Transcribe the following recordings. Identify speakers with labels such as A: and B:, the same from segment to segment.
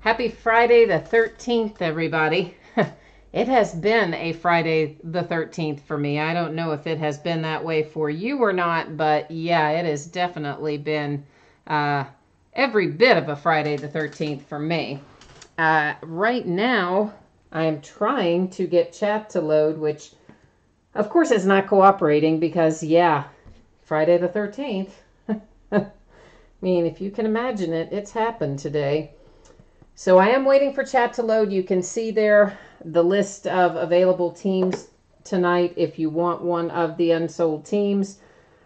A: Happy Friday the 13th, everybody. It has been a Friday the 13th for me. I don't know if it has been that way for you or not, but yeah, it has definitely been every bit of a Friday the 13th for me. Right now, I am trying to get chat to load, which of course is not cooperating because, yeah, Friday the 13th. I mean, if you can imagine it, it's happened today. So I am waiting for chat to load. You can see there the list of available teams tonight. If you want one of the unsold teams,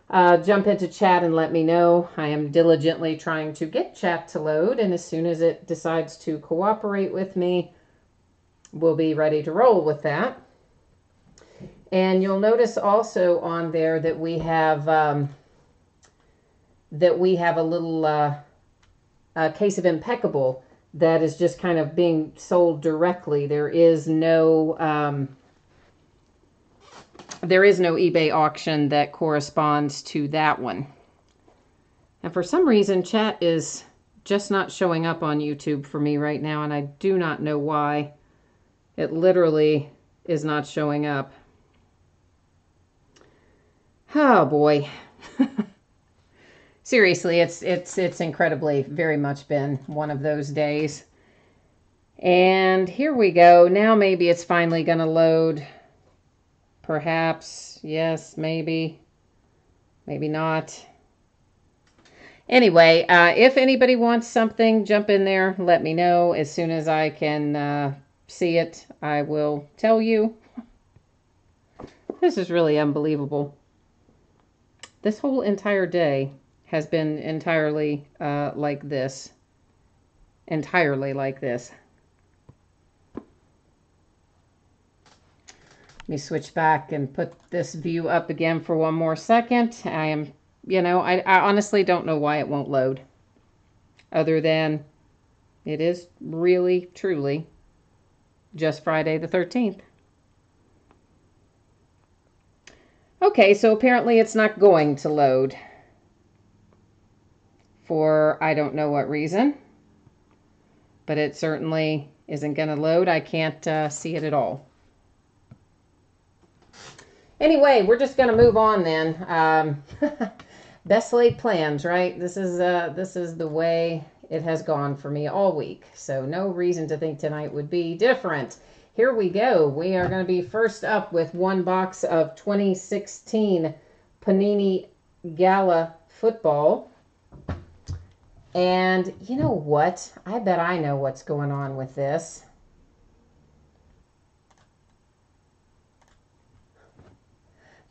A: jump into chat and let me know. I am diligently trying to get chat to load, and as soon as it decides to cooperate with me, we'll be ready to roll with that. And you'll notice also on there that we have a little case of Impeccable that is just kind of being sold directly. There is no eBay auction that corresponds to that one. And for some reason, chat is just not showing up on YouTube for me right now, and I do not know why. It literally is not showing up. Oh boy. Seriously, it's incredibly very much been one of those days. And here we go. Now maybe it's finally going to load. Perhaps. Yes, maybe. Maybe not. Anyway, if anybody wants something, jump in there. Let me know. As soon as I can see it, I will tell you. This is really unbelievable. This whole entire day has been entirely like this. Entirely like this. Let me switch back and put this view up again for one more second. I honestly don't know why it won't load. Other than it is really, truly just Friday the 13th. Okay, so apparently it's not going to load. For I don't know what reason, but it certainly isn't going to load. I can't see it at all. Anyway, we're just going to move on then. Best laid plans, right? This is the way it has gone for me all week. So no reason to think tonight would be different. Here we go. We are going to be first up with one box of 2016 Panini Gala football. And you know what? I bet I know what's going on with this.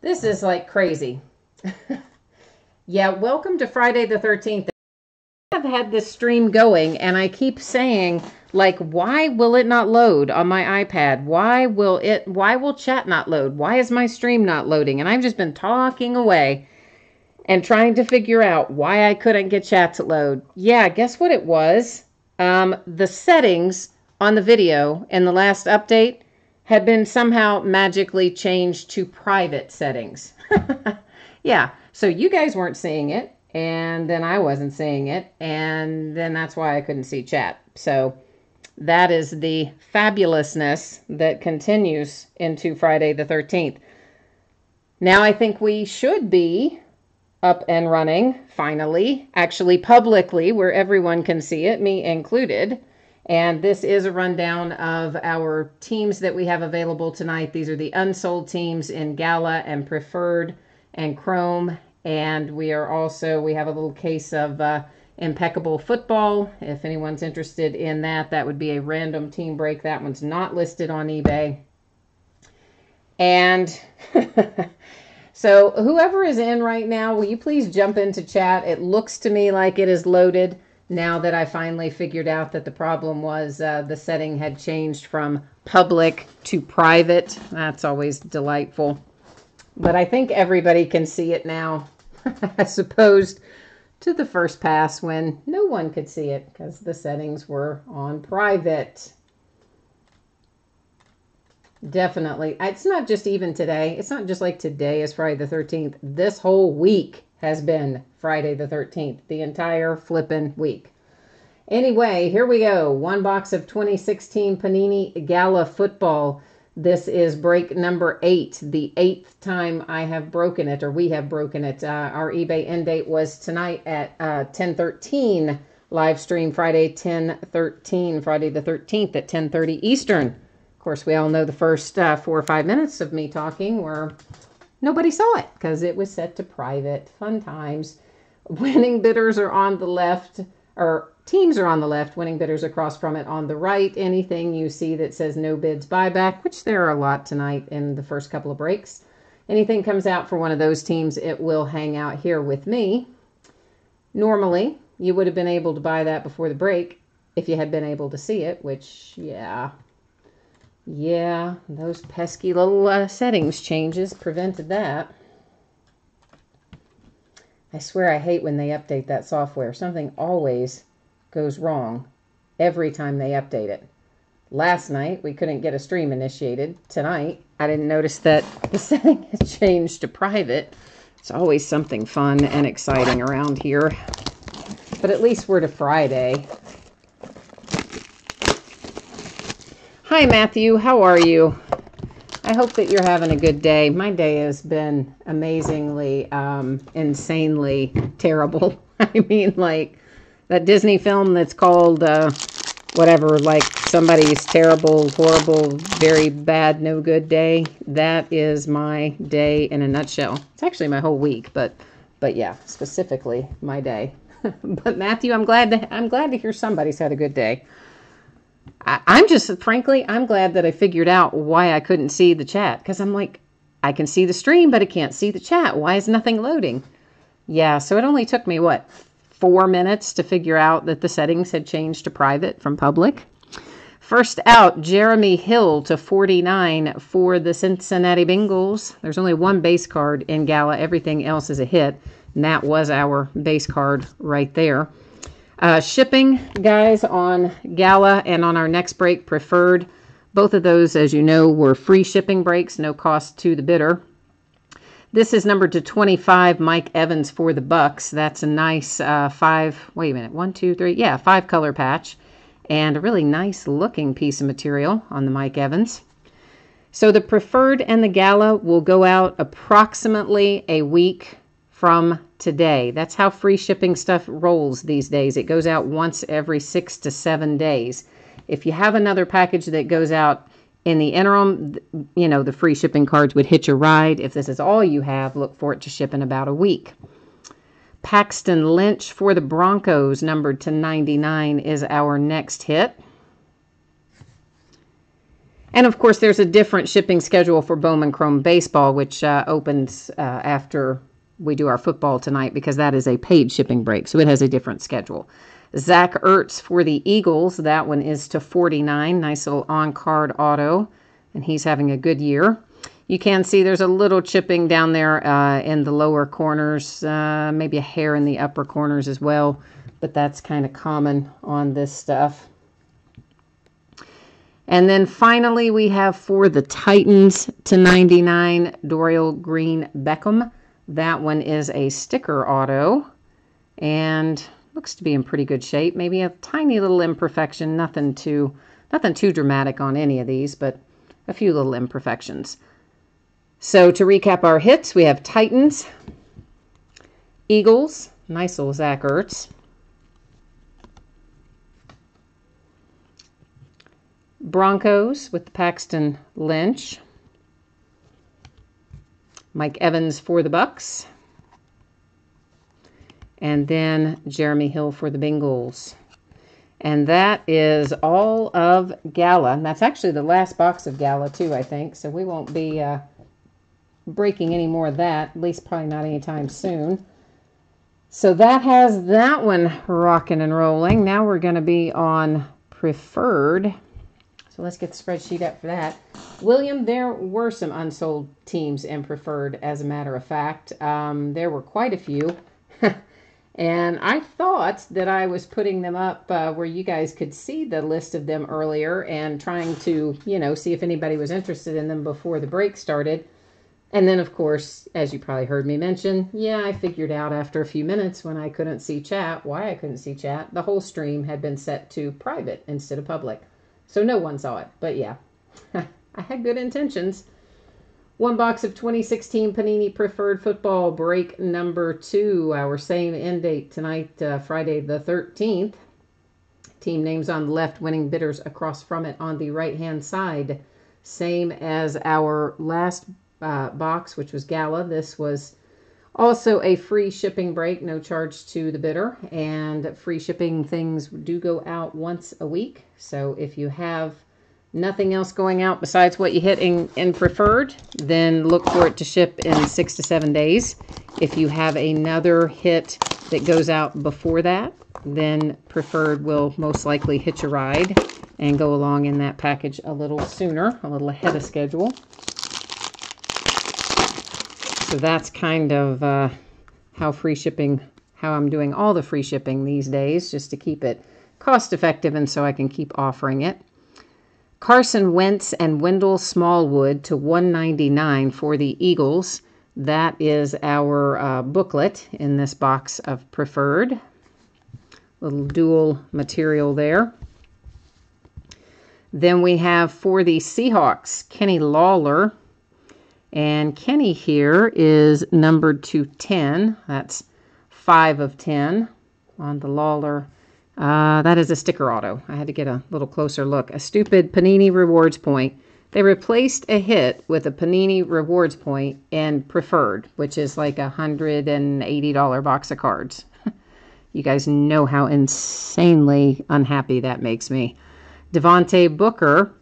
A: This is like crazy. Yeah, welcome to Friday the 13th. I've had this stream going and I keep saying, like, why will it not load on my iPad? Why will chat not load? Why is my stream not loading? And I've just been talking away and trying to figure out why I couldn't get chat to load. Yeah, guess what it was? The settings on the video in the last update had been somehow magically changed to private settings. Yeah, so you guys weren't seeing it, and then I wasn't seeing it, and then that's why I couldn't see chat. So that is the fabulousness that continues into Friday the 13th. Now I think we should be up and running, finally, actually publicly, where everyone can see it, me included. And this is a rundown of our teams that we have available tonight. These are the unsold teams in Gala and Preferred and Chrome. And we have a little case of Impeccable Football. If anyone's interested in that, that would be a random team break. That one's not listed on eBay. And so whoever is in right now, will you please jump into chat? It looks to me like it is loaded now that I finally figured out that the problem was the setting had changed from public to private. That's always delightful. But I think everybody can see it now, as opposed to the first pass when no one could see it because the settings were on private. Definitely. It's not just even today. It's not just like today is Friday the 13th. This whole week has been Friday the 13th. The entire flippin' week. Anyway, here we go. One box of 2016 Panini Gala football. This is break number 8, the 8th time I have broken it, or we have broken it. Our eBay end date was tonight at 10:13. Live stream Friday 10:13, Friday the 13th at 10:30 Eastern. Of course, we all know the first 4 or 5 minutes of me talking were nobody saw it because it was set to private. Fun times. Winning bidders are on the left, or teams are on the left, winning bidders across from it on the right. Anything you see that says no bids buyback, which there are a lot tonight in the first couple of breaks. Anything comes out for one of those teams, it will hang out here with me. Normally, you would have been able to buy that before the break if you had been able to see it, which, yeah, those pesky little settings changes prevented that. I swear I hate when they update that software. Something always goes wrong every time they update it. Last night, we couldn't get a stream initiated. Tonight, I didn't notice that the setting has changed to private. It's always something fun and exciting around here. But at least we're to Friday. Hi, Matthew. How are you? I hope that you're having a good day. My day has been amazingly, insanely terrible. I mean, like that Disney film that's called whatever, like somebody's terrible, horrible, very bad, no good day. That is my day in a nutshell. It's actually my whole week, but yeah, specifically my day. But Matthew, I'm glad to hear somebody's had a good day. I'm just, frankly, I'm glad that I figured out why I couldn't see the chat. Because I'm like, I can see the stream, but I can't see the chat. Why is nothing loading? Yeah, so it only took me, 4 minutes to figure out that the settings had changed to private from public. First out, Jeremy Hill to 49 for the Cincinnati Bengals. There's only one base card in Gala. Everything else is a hit. And that was our base card right there. Shipping, guys, on Gala and on our next break, Preferred. Both of those, as you know, were free shipping breaks, no cost to the bidder. This is numbered to 25, Mike Evans for the Bucks. That's a nice 5 color patch. And a really nice looking piece of material on the Mike Evans. So the Preferred and the Gala will go out approximately a week from today. That's how free shipping stuff rolls these days. It goes out once every 6 to 7 days. If you have another package that goes out in the interim, you know, the free shipping cards would hitch a ride. If this is all you have, look for it to ship in about a week. Paxton Lynch for the Broncos, numbered to 99, is our next hit. And of course, there's a different shipping schedule for Bowman Chrome Baseball, which opens after we do our football tonight, because that is a paid shipping break, so it has a different schedule. Zach Ertz for the Eagles, that one is to 49. Nice little on-card auto, and he's having a good year. You can see there's a little chipping down there in the lower corners, maybe a hair in the upper corners as well, but that's kind of common on this stuff. And then finally, we have for the Titans to 99, Dorial Green Beckham. That one is a sticker auto and looks to be in pretty good shape. Maybe a tiny little imperfection, nothing too dramatic on any of these, but a few little imperfections. So to recap our hits, we have Titans, Eagles, nice little Zach Ertz, Broncos with the Paxton Lynch, Mike Evans for the Bucks, and then Jeremy Hill for the Bengals. And that is all of Gala. And that's actually the last box of Gala, too, I think. So we won't be breaking any more of that, at least probably not anytime soon. So that has that one rocking and rolling. Now we're going to be on Preferred. So let's get the spreadsheet up for that. William, there were some unsold teams in Preferred, as a matter of fact. There were quite a few. And I thought that I was putting them up where you guys could see the list of them earlier and trying to, see if anybody was interested in them before the break started. And then, of course, as you probably heard me mention, yeah, I figured out after a few minutes when I couldn't see chat why I couldn't see chat. The whole stream had been set to private instead of public. So no one saw it. But yeah, I had good intentions. One box of 2016 Panini Preferred Football, break number 2. Our same end date tonight, Friday the 13th. Team names on the left, winning bidders across from it on the right-hand side. Same as our last box, which was Gala. This was also a free shipping break, no charge to the bidder, and free shipping things do go out once a week. So if you have nothing else going out besides what you hit in preferred, then look for it to ship in 6 to 7 days. If you have another hit that goes out before that, then preferred will most likely hitch a ride and go along in that package a little sooner, a little ahead of schedule. So that's kind of how I'm doing all the free shipping these days, just to keep it cost effective and so I can keep offering it. Carson Wentz and Wendell Smallwood to $199 for the Eagles. That is our booklet in this box of preferred. Little dual material there. Then we have for the Seahawks, Kenny Lawler. And Kenny here is numbered to 10. That's 5 of 10 on the Lawler. That is a sticker auto. I had to get a little closer look. A stupid Panini Rewards point. They replaced a hit with a Panini Rewards point in preferred, which is like a $180 box of cards. You guys know how insanely unhappy that makes me. Devontae Booker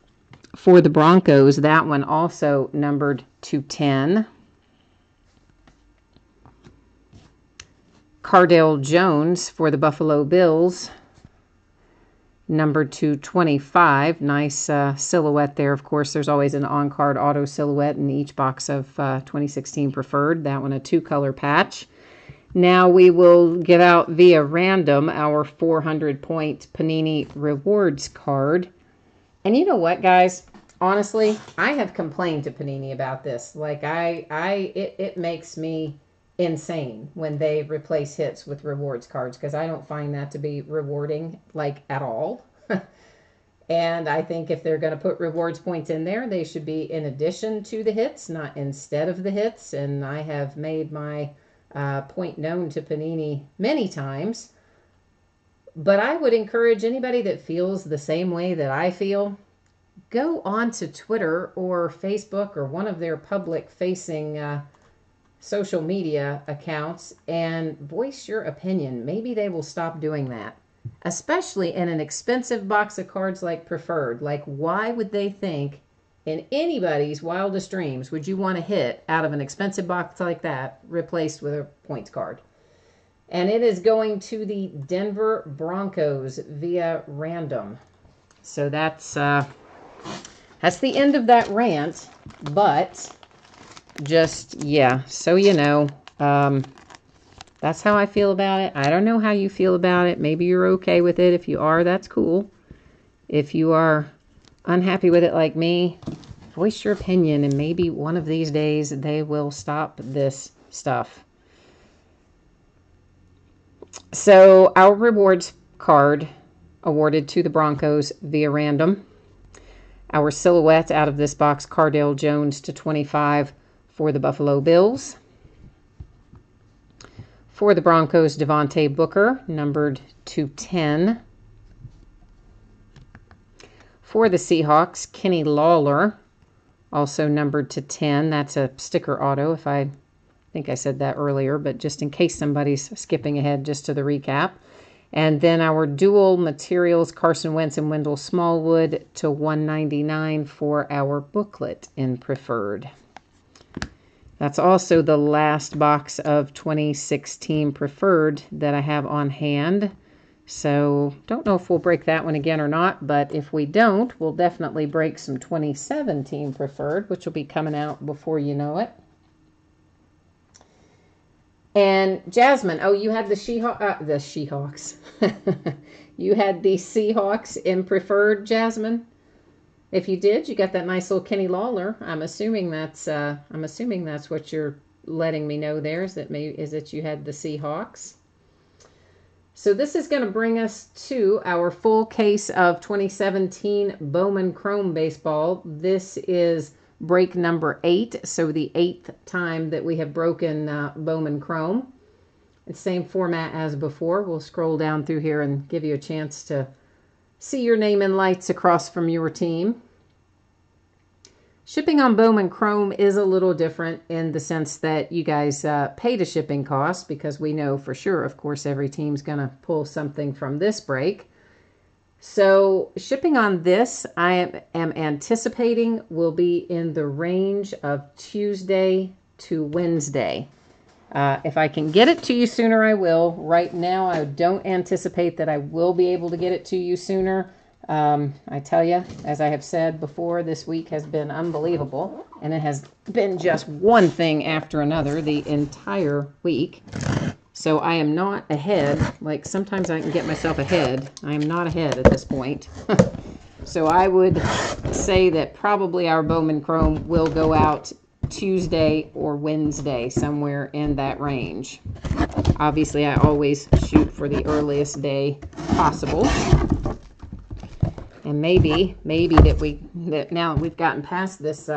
A: for the Broncos. That one also numbered to 10. Cardale Jones for the Buffalo Bills, numbered to 25. Nice silhouette there. Of course, there's always an on-card auto silhouette in each box of 2016 preferred. That one a 2-color patch. Now we will get out via random our 400-point Panini Rewards card. And you know what, guys? Honestly, I have complained to Panini about this. Like, it makes me insane when they replace hits with rewards cards, because I don't find that to be rewarding, like, at all. And I think if they're going to put rewards points in there, they should be in addition to the hits, not instead of the hits. And I have made my point known to Panini many times. But I would encourage anybody that feels the same way that I feel, go on to Twitter or Facebook or one of their public-facing social media accounts and voice your opinion. Maybe they will stop doing that, especially in an expensive box of cards like preferred. Like, why would they think in anybody's wildest dreams would you want to hit out of an expensive box like that replaced with a points card? And it is going to the Denver Broncos via random. So that's the end of that rant. But just, yeah, so you know, that's how I feel about it. I don't know how you feel about it. Maybe you're okay with it. If you are, that's cool. If you are unhappy with it like me, voice your opinion, and maybe one of these days they will stop this stuff. So our rewards card awarded to the Broncos via random. Our silhouette out of this box, Cardale Jones to 25 for the Buffalo Bills. For the Broncos, Devontae Booker, numbered to 10. For the Seahawks, Kenny Lawler, also numbered to 10. That's a sticker auto, if I think I said that earlier, but just in case somebody's skipping ahead, just to the recap. And then our dual materials, Carson Wentz and Wendell Smallwood to $199 for our booklet in preferred. That's also the last box of 2016 preferred that I have on hand. So don't know if we'll break that one again or not, but if we don't, we'll definitely break some 2017 preferred, which will be coming out before you know it. And Jasmine, oh, you had the Seahawks. You had the Seahawks in preferred, Jasmine? If you did, you got that nice little Kenny Lawler. I'm assuming that's what you're letting me know there, is that you had the Seahawks. So this is going to bring us to our full case of 2017 Bowman Chrome Baseball. This is break number 8, so the 8th time that we have broken Bowman Chrome. It's the same format as before. We'll scroll down through here and give you a chance to see your name in lights across from your team. Shipping on Bowman Chrome is a little different in the sense that you guys paid a shipping cost, because we know for sure, of course, every team's going to pull something from this break. So shipping on this, I am anticipating will be in the range of Tuesday to Wednesday. If I can get it to you sooner, I will. Right now, I don't anticipate that I will be able to get it to you sooner. I tell you, as I have said before, this week has been unbelievable, and it has been just one thing after another the entire week. So I am not ahead. Like sometimes I can get myself ahead. I am not ahead at this point. So I would say that probably our Bowman Chrome will go out Tuesday or Wednesday, somewhere in that range. Obviously, I always shoot for the earliest day possible. And maybe that now we've gotten past this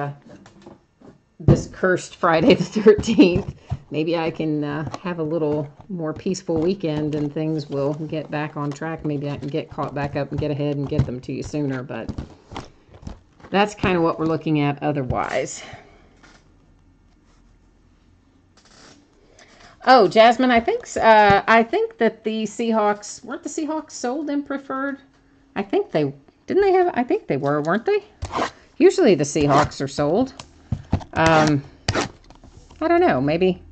A: this cursed Friday the 13th, maybe I can have a little more peaceful weekend and things will get back on track. Maybe I can get caught back up and get ahead and get them to you sooner, but that's kind of what we're looking at otherwise. Oh, Jasmine, I think that the Seahawks, weren't the Seahawks sold in preferred? I think they were, weren't they? Usually the Seahawks are sold. I don't know, maybe.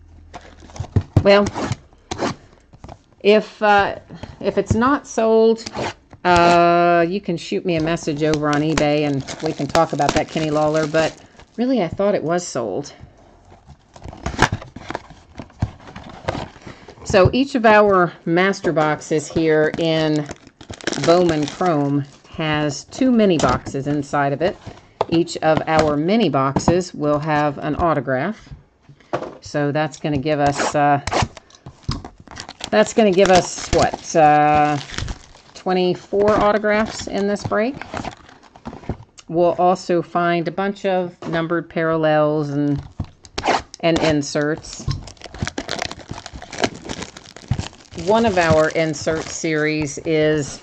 A: Well, if it's not sold, you can shoot me a message over on eBay and we can talk about that Kenny Lawler, but really I thought it was sold. So each of our master boxes here in Bowman Chrome has 2 mini boxes inside of it. Each of our mini boxes will have an autograph. So that's going to give us what, 24 autographs in this break. We'll also find a bunch of numbered parallels and inserts. One of our insert series is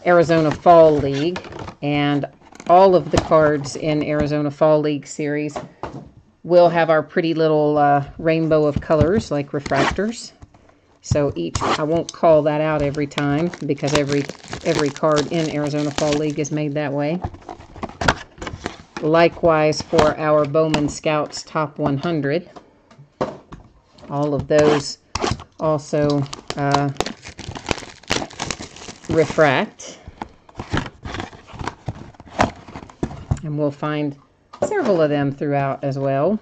A: Arizona Fall League, and all of the cards in Arizona Fall League series will have our pretty little rainbow of colors like refractors. So I won't call that out every time because every card in Arizona Fall League is made that way. Likewise for our Bowman Scouts Top 100. All of those also refract. And we'll find several of them throughout as well.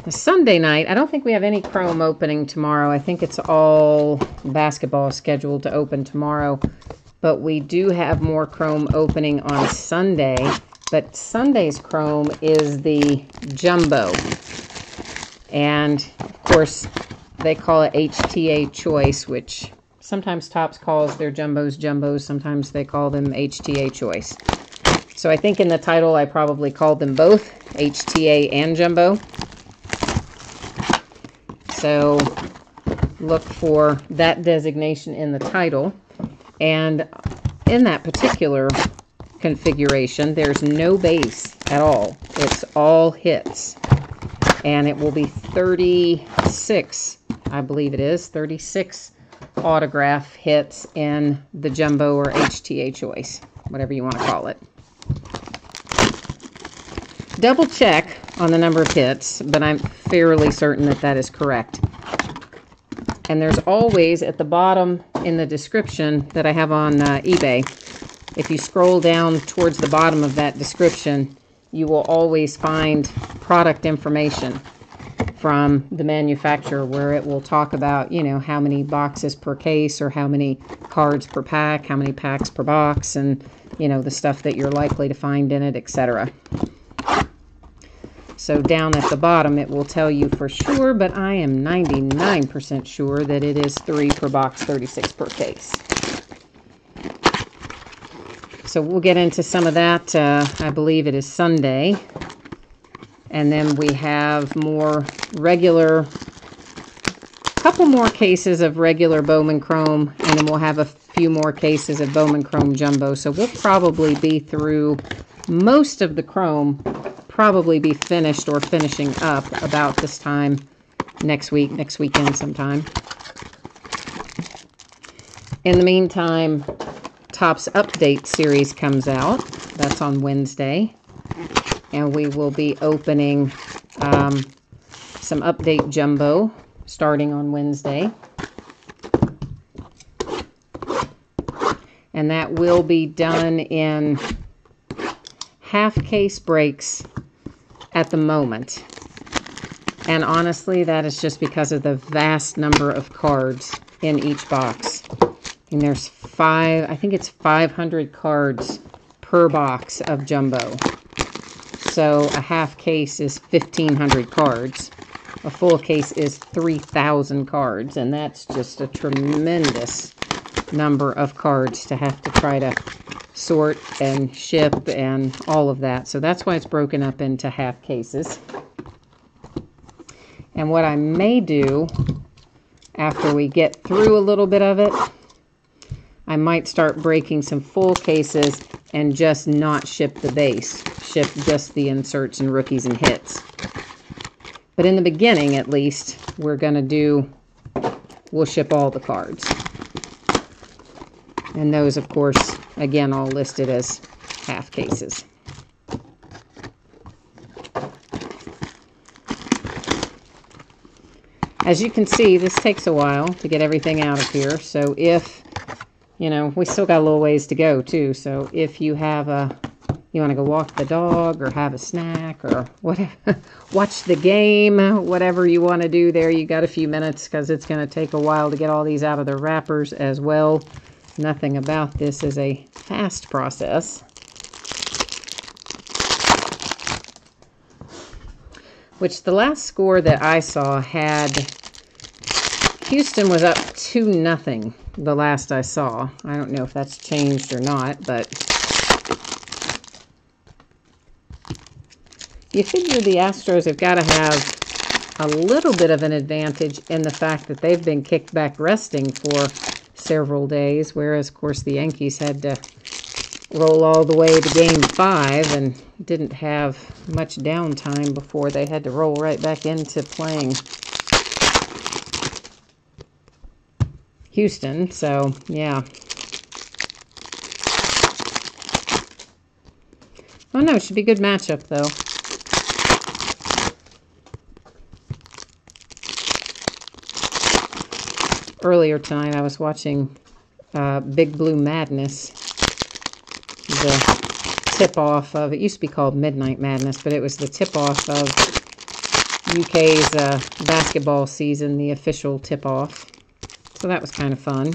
A: The Sunday night, I don't think we have any Chrome opening tomorrow. I think it's all basketball scheduled to open tomorrow. But we do have more Chrome opening on Sunday. But Sunday's Chrome is the Jumbo. And, of course, they call it HTA Choice, which sometimes Topps calls their Jumbos Jumbos. Sometimes they call them HTA Choice. So I think in the title I probably called them both, HTA and Jumbo. So look for that designation in the title. And in that particular configuration, there's no base at all. It's all hits. And it will be 36, I believe it is, 36 autograph hits in the Jumbo or HTA Choice, whatever you want to call it. Double check on the number of hits, but I'm fairly certain that that is correct. And there's always at the bottom in the description that I have on eBay, if you scroll down towards the bottom of that description, you will always find product information. from the manufacturer, where it will talk about, you know, how many boxes per case or how many cards per pack, how many packs per box, and, you know, the stuff that you're likely to find in it, etc. So down at the bottom, it will tell you for sure, but I am 99% sure that it is 3 per box, 36 per case. So we'll get into some of that. I believe it is Sunday. And then we have more regular, couple more cases of regular Bowman Chrome, and then we'll have a few more cases of Bowman Chrome Jumbo. So we'll probably be through most of the Chrome, probably be finished or finishing up about this time next weekend sometime. In the meantime, Topps Update series comes out. That's on Wednesday. And we will be opening some Update Jumbo starting on Wednesday. And that will be done in half case breaks at the moment. And honestly, that is just because of the vast number of cards in each box. And there's I think it's 500 cards per box of Jumbo. So a half case is 1,500 cards. A full case is 3,000 cards. And that's just a tremendous number of cards to have to try to sort and ship and all of that. So that's why it's broken up into half cases. And what I may do after we get through a little bit of it, I might start breaking some full cases and just not ship the base. Ship just the inserts and rookies and hits. But in the beginning, at least, we'll ship all the cards. And those, of course, again, all listed as half cases. As you can see, this takes a while to get everything out of here. So if, you know, we still got a little ways to go too. So if you have you want to go walk the dog or have a snack or whatever, watch the game, whatever you want to do there, you got a few minutes because it's going to take a while to get all these out of their wrappers as well. Nothing about this is a fast process. Which the last score that I saw had Houston was up 2-0 the last I saw. I don't know if that's changed or not, but you figure the Astros have got to have a little bit of an advantage in the fact that they've been kicked back resting for several days, whereas, of course, the Yankees had to roll all the way to Game 5 and didn't have much downtime before they had to roll right back into playing Houston. So, yeah. Oh, no, it should be a good matchup, though. Earlier tonight, I was watching Big Blue Madness, the tip-off of, it used to be called Midnight Madness, but it was the tip-off of UK's basketball season, the official tip-off. So that was kind of fun.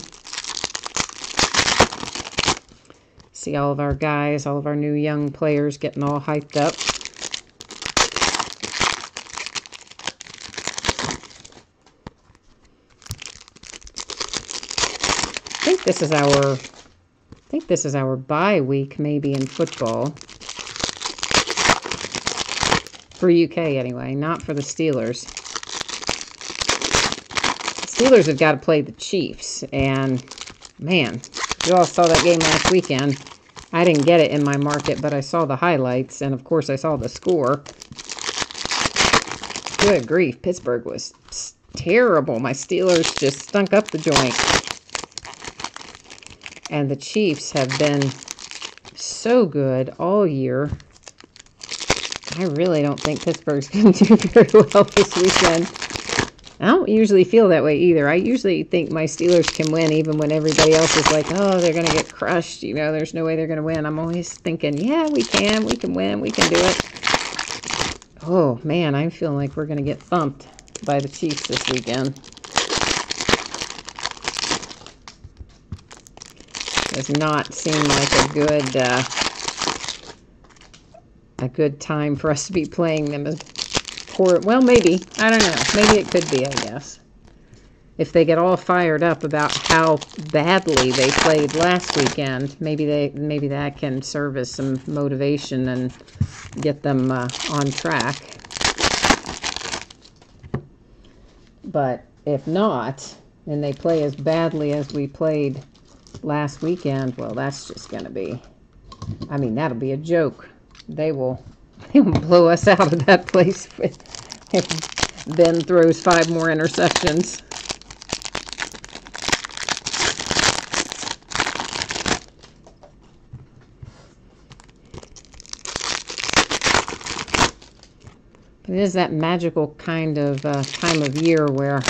A: See all of our guys, all of our new young players getting all hyped up. I think this is our bye week, maybe, in football. For UK, anyway, not for the Steelers. The Steelers have got to play the Chiefs, and, man, you all saw that game last weekend. I didn't get it in my market, but I saw the highlights, and, of course, I saw the score. Good grief, Pittsburgh was terrible. My Steelers just stunk up the joint. And the Chiefs have been so good all year. I really don't think Pittsburgh's going to do very well this weekend. I don't usually feel that way either. I usually think my Steelers can win even when everybody else is like, oh, they're going to get crushed. You know, there's no way they're going to win. I'm always thinking, yeah, we can win, we can do it. Oh, man, I'm feeling like we're going to get thumped by the Chiefs this weekend. Does not seem like a good time for us to be playing them as poor. Well, maybe. I don't know. Maybe it could be, I guess. If they get all fired up about how badly they played last weekend, maybe that can serve as some motivation and get them on track. But if not, and they play as badly as we played last weekend, well, that's just going to be, I mean, that'll be a joke. They will blow us out of that place if Ben throws 5 more interceptions. It is that magical kind of time of year where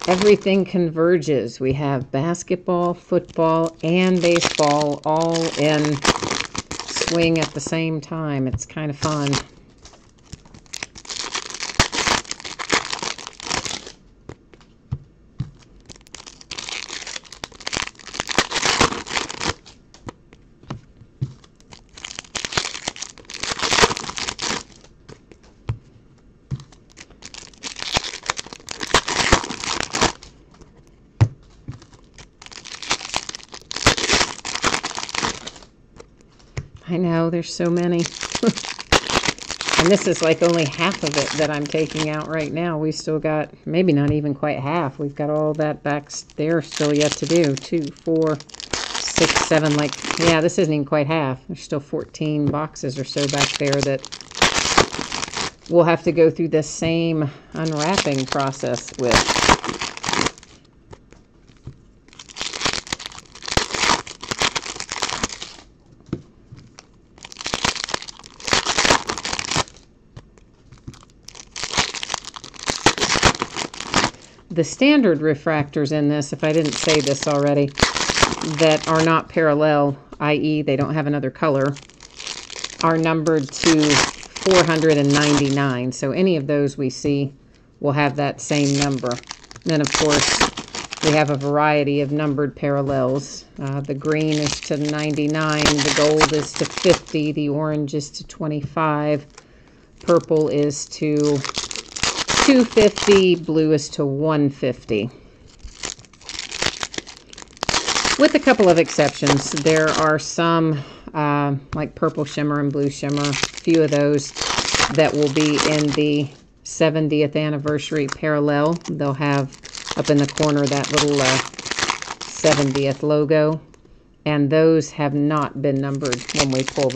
A: everything converges. We have basketball, football, and baseball all in swing at the same time. It's kind of fun. I know, there's so many. And this is like only half of it that I'm taking out right now. We still got, maybe not even quite half. We've got all that back there still yet to do. 2, 4, 6, 7, like, yeah, this isn't even quite half. There's still 14 boxes or so back there that we'll have to go through the same unwrapping process with. The standard refractors in this, if I didn't say this already, that are not parallel, i.e. they don't have another color, are numbered to 499. So any of those we see will have that same number. And then, of course, we have a variety of numbered parallels. The green is to 99, the gold is to 50, the orange is to 25, purple is to 250, blue is to 150. With a couple of exceptions. There are some, like purple shimmer and blue shimmer, a few of those that will be in the 70th anniversary parallel. They'll have up in the corner that little 70th logo, and those have not been numbered when we pull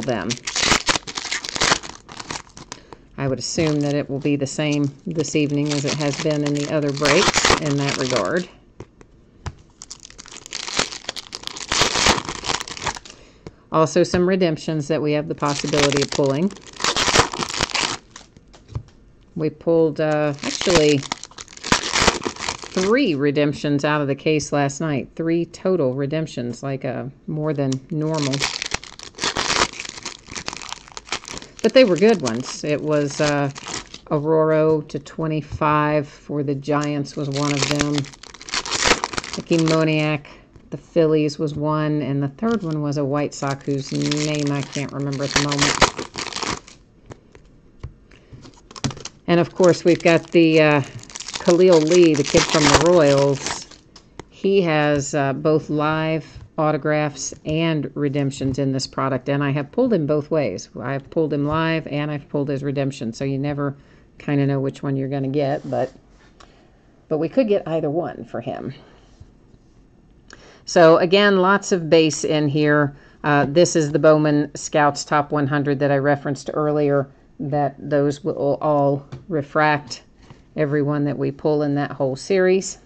A: them. I would assume that it will be the same this evening as it has been in the other breaks in that regard. Also some redemptions that we have the possibility of pulling. We pulled actually 3 redemptions out of the case last night. 3 total redemptions, like more than normal. But they were good ones. It was Aurora to 25 for the Giants was one of them. Mickey Moniak, the Phillies was one, and the third one was a White Sox whose name I can't remember at the moment. And of course we've got the Khalil Lee, the kid from the Royals. He has both live autographs and redemptions in this product, and I have pulled him both ways. I've pulled him live and I've pulled his redemption, so you never kind of know which one you're going to get, but we could get either one for him. So again, lots of base in here. This is the Bowman Scouts Top 100 that I referenced earlier, that those will all refract. Every one that we pull in that whole series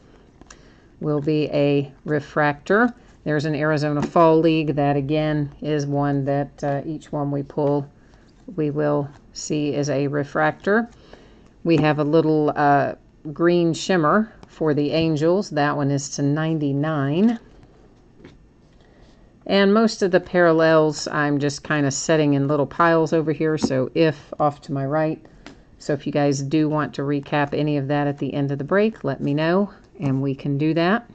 A: will be a refractor. There's an Arizona Fall League. That, again, is one that each one we pull, we will see as a refractor. We have a little green shimmer for the Angels. That one is to 99. And most of the parallels I'm just kind of setting in little piles over here. So if off to my right. So if you guys do want to recap any of that at the end of the break, let me know and we can do that.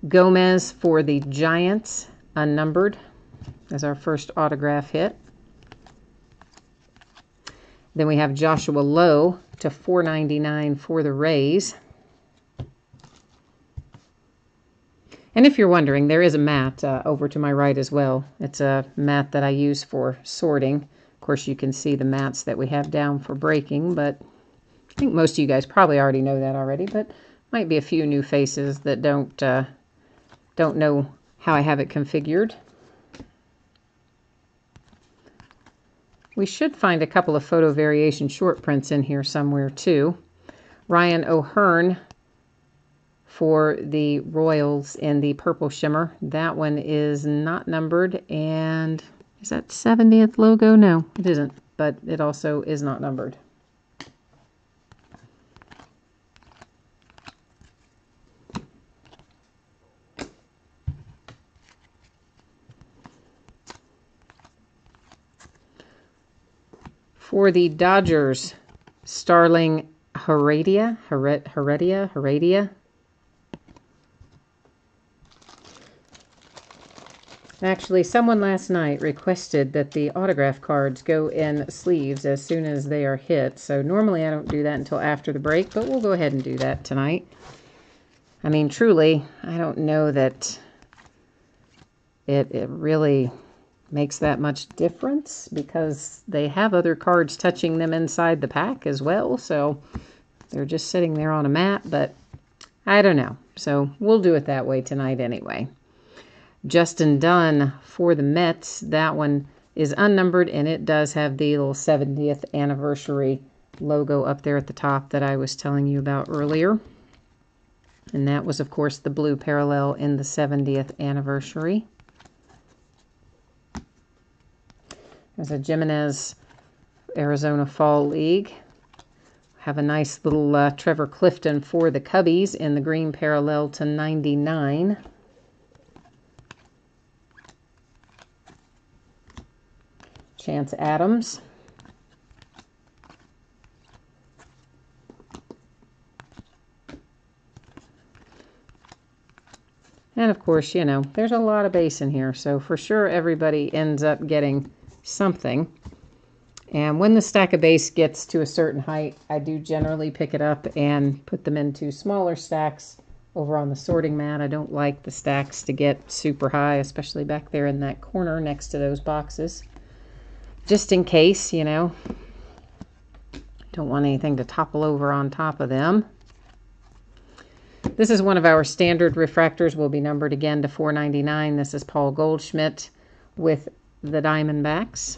A: Gomez for the Giants, unnumbered, as our first autograph hit. Then we have Joshua Lowe to $4.99 for the Rays. And if you're wondering, there is a mat over to my right as well. It's a mat that I use for sorting. Of course, you can see the mats that we have down for breaking, but I think most of you guys probably already know that already, but might be a few new faces that don't know how I have it configured. We should find a couple of photo variation short prints in here somewhere too. Ryan O'Hearn for the Royals in the purple shimmer. That one is not numbered, and is that 70th logo? No, it isn't, but it also is not numbered. For the Dodgers, Starling Heredia. Actually, someone last night requested that the autograph cards go in sleeves as soon as they are hit. So normally I don't do that until after the break, but we'll go ahead and do that tonight. I mean, truly, I don't know that it really makes that much difference because they have other cards touching them inside the pack as well. So they're just sitting there on a mat, but I don't know. So we'll do it that way tonight anyway. Justin Dunn for the Mets. That one is unnumbered, and it does have the little 70th anniversary logo up there at the top that I was telling you about earlier. And that was, of course, the blue parallel in the 70th anniversary. There's a Jimenez Arizona Fall League. Have a nice little Trevor Clifton for the Cubbies in the green parallel to 99. Chance Adams. And of course, you know, there's a lot of base in here, so for sure everybody ends up getting something. And when the stack of base gets to a certain height, I do generally pick it up and put them into smaller stacks over on the sorting mat. I don't like the stacks to get super high, especially back there in that corner next to those boxes. Just in case, you know, don't want anything to topple over on top of them. This is one of our standard refractors. Will be numbered again to $4.99. This is Paul Goldschmidt with the Diamondbacks.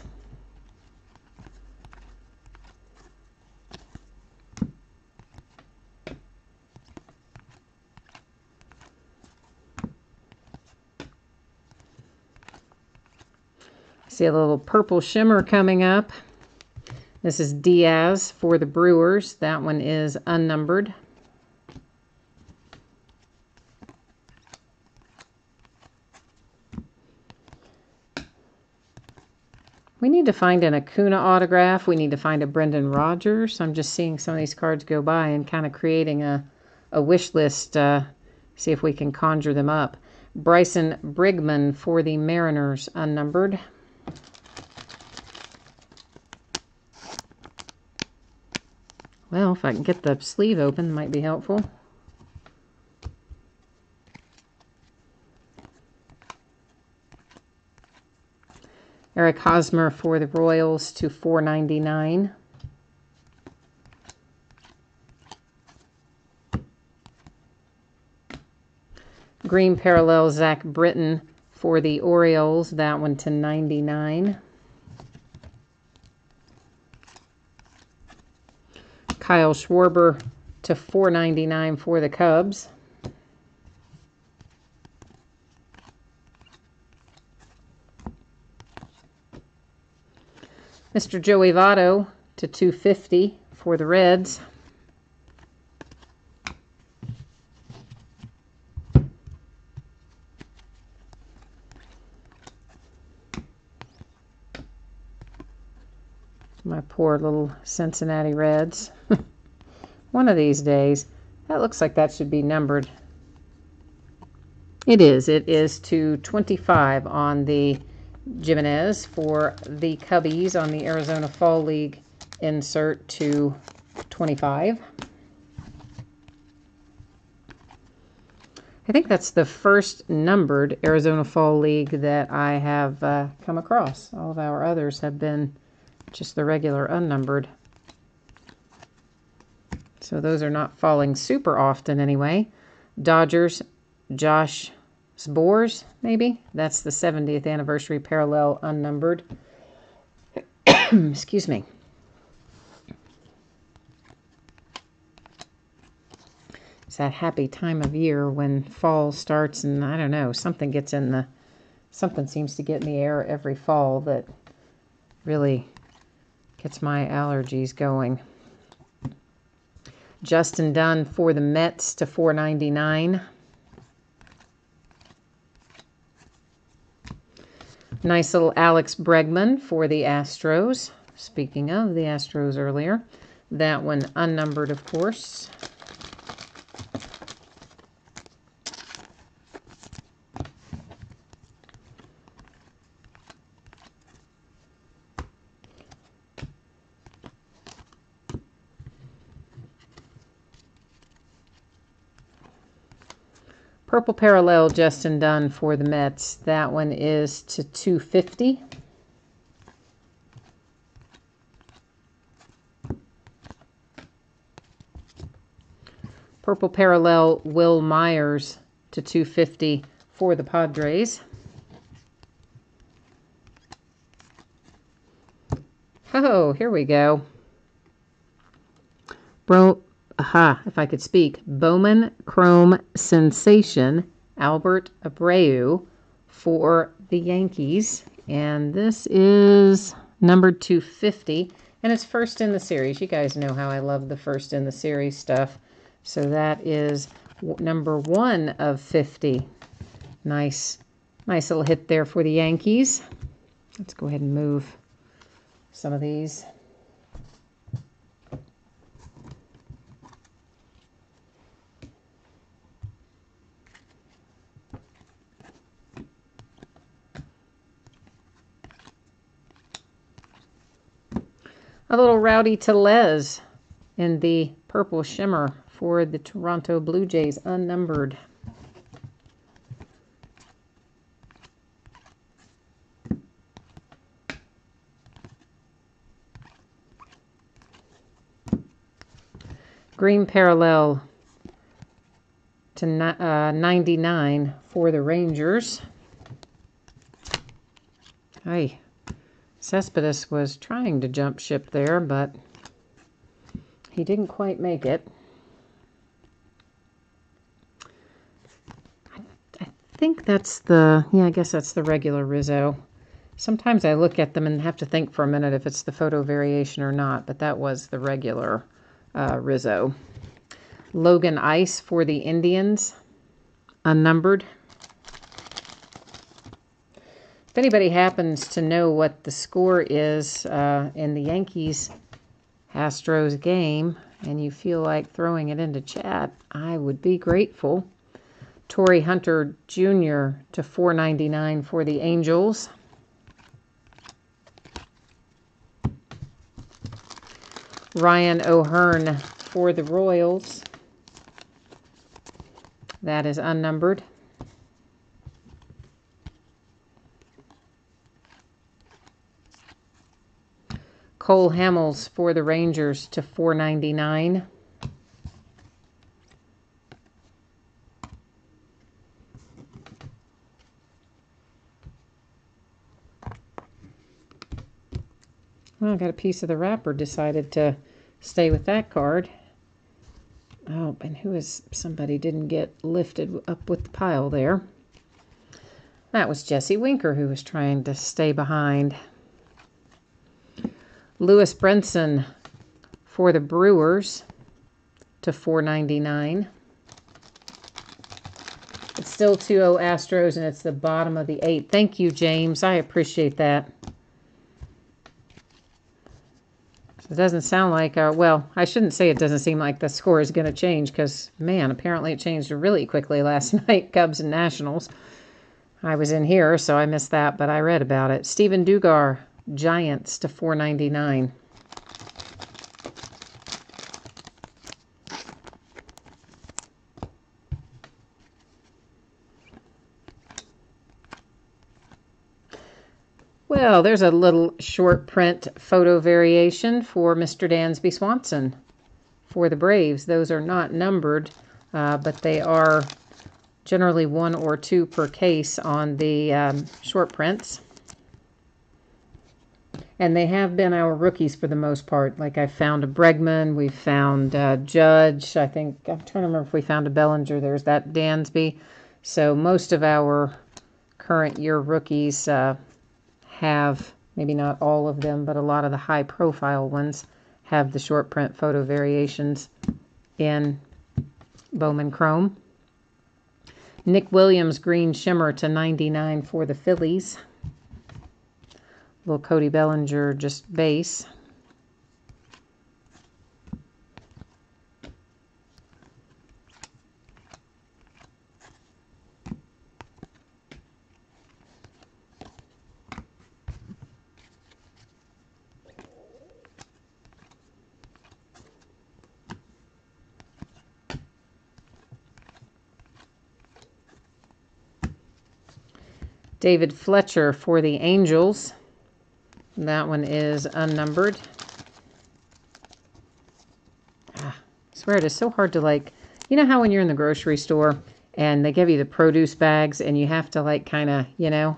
A: See a little purple shimmer coming up. This is Diaz for the Brewers. That one is unnumbered. We need to find an Acuna autograph. We need to find a Brendan Rodgers. I'm just seeing some of these cards go by and kind of creating a wish list. See if we can conjure them up. Bryson Brigman for the Mariners, unnumbered. Well, if I can get the sleeve open, it might be helpful. Eric Hosmer for the Royals to $4.99. Green parallel Zach Britton for the Orioles. That one to $99. Kyle Schwarber to $4.99 for the Cubs. Mr. Joey Votto to $2.50 for the Reds. My poor little Cincinnati Reds. One of these days. That looks like that should be numbered. It is. It is to 25 on the Jimenez for the Cubbies on the Arizona Fall League insert to 25. I think that's the first numbered Arizona Fall League that I have come across. All of our others have been just the regular unnumbered. So those are not falling super often anyway. Dodgers, Josh Sborz, maybe? That's the 70th anniversary parallel unnumbered. Excuse me. It's that happy time of year when fall starts and I don't know, something seems to get in the air every fall that really gets my allergies going. Justin Dunn for the Mets to 499. Nice little Alex Bregman for the Astros. Speaking of the Astros earlier, that one unnumbered, of course. Purple Parallel, Justin Dunn for the Mets. That one is to 250. Purple Parallel, Will Myers to 250 for the Padres. Oh, here we go. If I could speak. Bowman Chrome Sensation, Albert Abreu for the Yankees. And this is numbered 250. And it's first in the series. You guys know how I love the first in the series stuff. So that is number 1 of 50. Nice little hit there for the Yankees. Let's go ahead and move some of these. A little Rowdy Tellez in the purple shimmer for the Toronto Blue Jays, unnumbered. Green Parallel to 99 for the Rangers. Hey. Cespedes was trying to jump ship there, but he didn't quite make it. I think that's I guess that's the regular Rizzo. Sometimes I look at them and have to think for a minute if it's the photo variation or not, but that was the regular Rizzo. Logan Ice for the Indians, unnumbered. If anybody happens to know what the score is in the Yankees-Astros game and you feel like throwing it into chat, I would be grateful. Torrey Hunter Jr. to 499 for the Angels. Ryan O'Hearn for the Royals. That is unnumbered. Cole Hamels for the Rangers to 499. Well, I got a piece of the wrapper, decided to stay with that card. Oh, and somebody didn't get lifted up with the pile there. That was Jesse Winker who was trying to stay behind. Lewis Brinson for the Brewers to 499. It's still 2-0 Astros, and it's the bottom of the 8th. Thank you, James. I appreciate that. So it doesn't sound like, well, I shouldn't say it doesn't seem like the score is going to change because, man, apparently it changed really quickly last night, Cubs and Nationals. I was in here, so I missed that, but I read about it. Stephen Dugar, Giants to $4.99. Well, there's a little short print photo variation for Mr. Dansby Swanson for the Braves. Those are not numbered, but they are generally 1 or 2 per case on the short prints. And they have been our rookies for the most part. Like I found a Bregman, we found Judge. I'm trying to remember if we found a Bellinger. There's that Dansby. So most of our current year rookies have, maybe not all of them, but a lot of the high profile ones have the short print photo variations in Bowman Chrome. Nick Williams Green Shimmer to $99 for the Phillies. Little Cody Bellinger just base. David Fletcher for the Angels. That one is unnumbered. I swear it is so hard to, like, you know how when you're in the grocery store and they give you the produce bags and you have to, like, kind of, you know,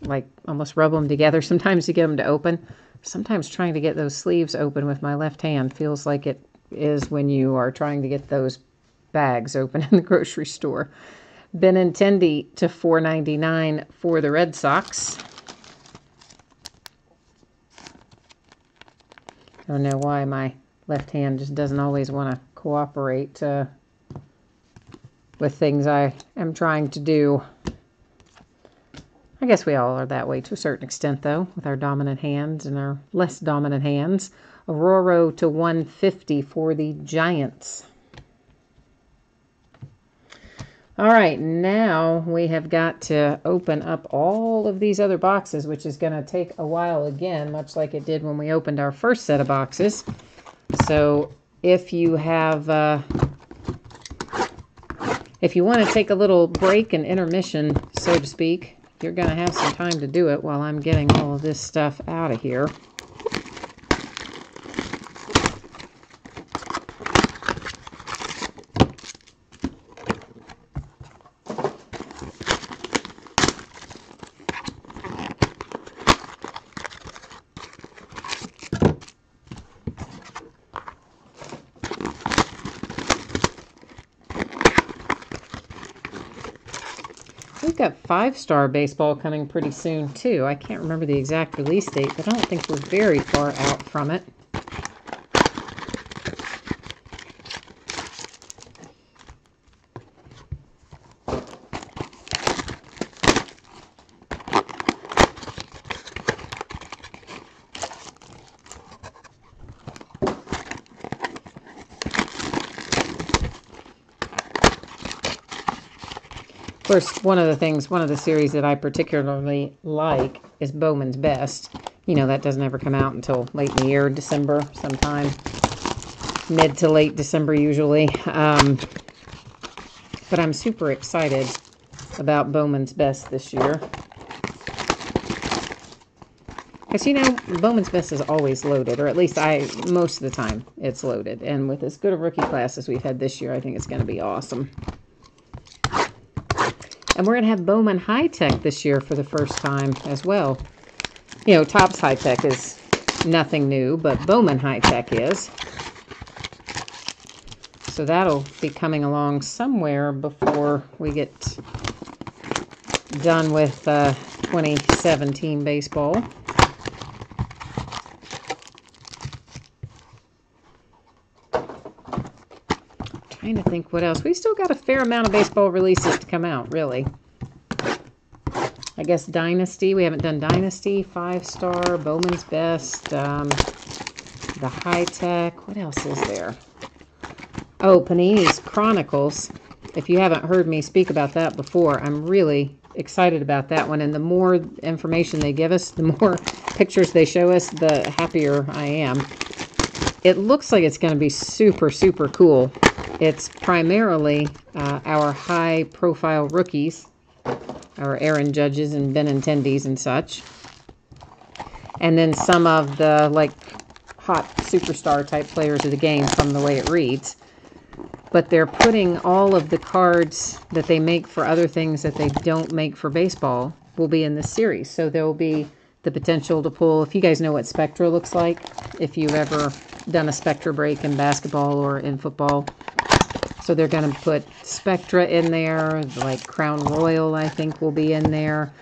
A: like almost rub them together sometimes to get them to open. Sometimes trying to get those sleeves open with my left hand feels like it is when you are trying to get those bags open in the grocery store. Benintendi to $4.99 for the Red Sox. I don't know why my left hand just doesn't always want to cooperate with things I am trying to do. I guess we all are that way to a certain extent, though, with our dominant hands and our less dominant hands. Aurora to $150 for the Giants. All right, now we have got to open up all of these other boxes, which is going to take a while again, much like it did when we opened our first set of boxes. So if you have, if you want to take a little break and intermission, so to speak, you're going to have some time to do it while I'm getting all of this stuff out of here. We've got 5-star baseball coming pretty soon, too. I can't remember the exact release date, but I don't think we're very far out from it. Of course, one of the series that I particularly like is Bowman's Best. You know, that doesn't ever come out until late in the year, December sometime. Mid to late December usually. But I'm super excited about Bowman's Best this year. Because, you know, Bowman's Best is always loaded, or at least most of the time it's loaded. And with as good a rookie class as we've had this year, I think it's going to be awesome. And we're going to have Bowman High Tech this year for the first time as well. You know, Topps High Tech is nothing new, but Bowman High Tech is. So that'll be coming along somewhere before we get done with 2017 baseball. Trying to think what else. We still got a fair amount of baseball releases to come out, really. I guess Dynasty. We haven't done Dynasty, 5-star, Bowman's Best. The the High Tech. What else is there? Oh, Panini's Chronicles. If you haven't heard me speak about that before, I'm really excited about that one. And the more information they give us, the more pictures they show us, the happier I am. It looks like it's going to be super, super cool. It's primarily our high-profile rookies, our Aaron Judges and Benintendi's and such. And then some of the, like, hot superstar-type players of the game from the way it reads. But they're putting all of the cards that they make for other things that they don't make for baseball will be in this series. So there will be the potential to pull, if you guys know what Spectra looks like, if you've ever done a Spectra break in basketball or in football. So they're going to put Spectra in there, like Crown Royal, I think, will be in there.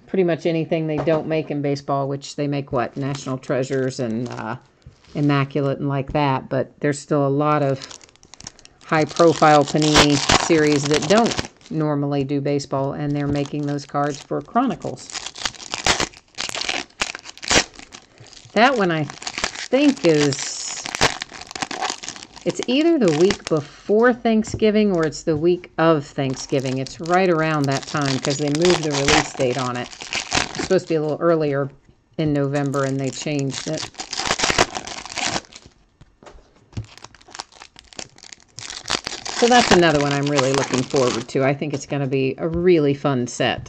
A: Pretty much anything they don't make in baseball, which they make, what, National Treasures and Immaculate and like that. But there's still a lot of high-profile Panini series that don't normally do baseball, and they're making those cards for Chronicles. That one, I think, it's either the week before Thanksgiving or it's the week of Thanksgiving. It's right around that time because they moved the release date on it. It's supposed to be a little earlier in November, and they changed it. So that's another one I'm really looking forward to. I think it's going to be a really fun set.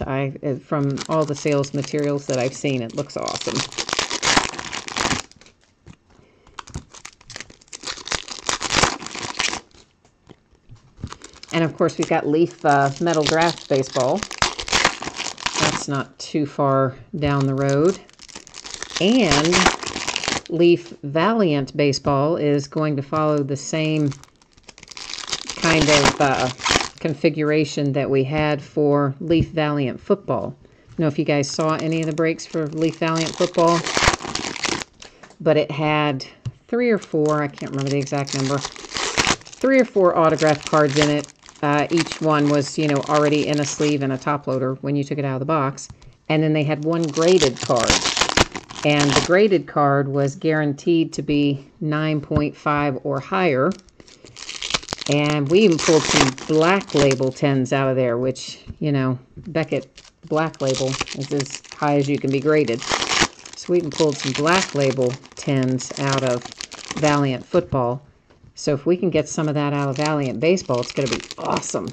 A: From all the sales materials that I've seen, it looks awesome. And of course, we've got Leaf Metal Draft Baseball. That's not too far down the road. And Leaf Valiant Baseball is going to follow the same kind of configuration that we had for Leaf Valiant Football. I don't know if you guys saw any of the breaks for Leaf Valiant Football, but it had 3 or 4, I can't remember the exact number, 3 or 4 autographed cards in it. Each one was, already in a sleeve and a top loader when you took it out of the box. And then they had one graded card. And the graded card was guaranteed to be 9.5 or higher. And we even pulled some Black Label 10s out of there, which, Beckett Black Label is as high as you can be graded. So we even pulled some Black Label 10s out of Valiant Football. So if we can get some of that out of Valiant Baseball, it's going to be awesome.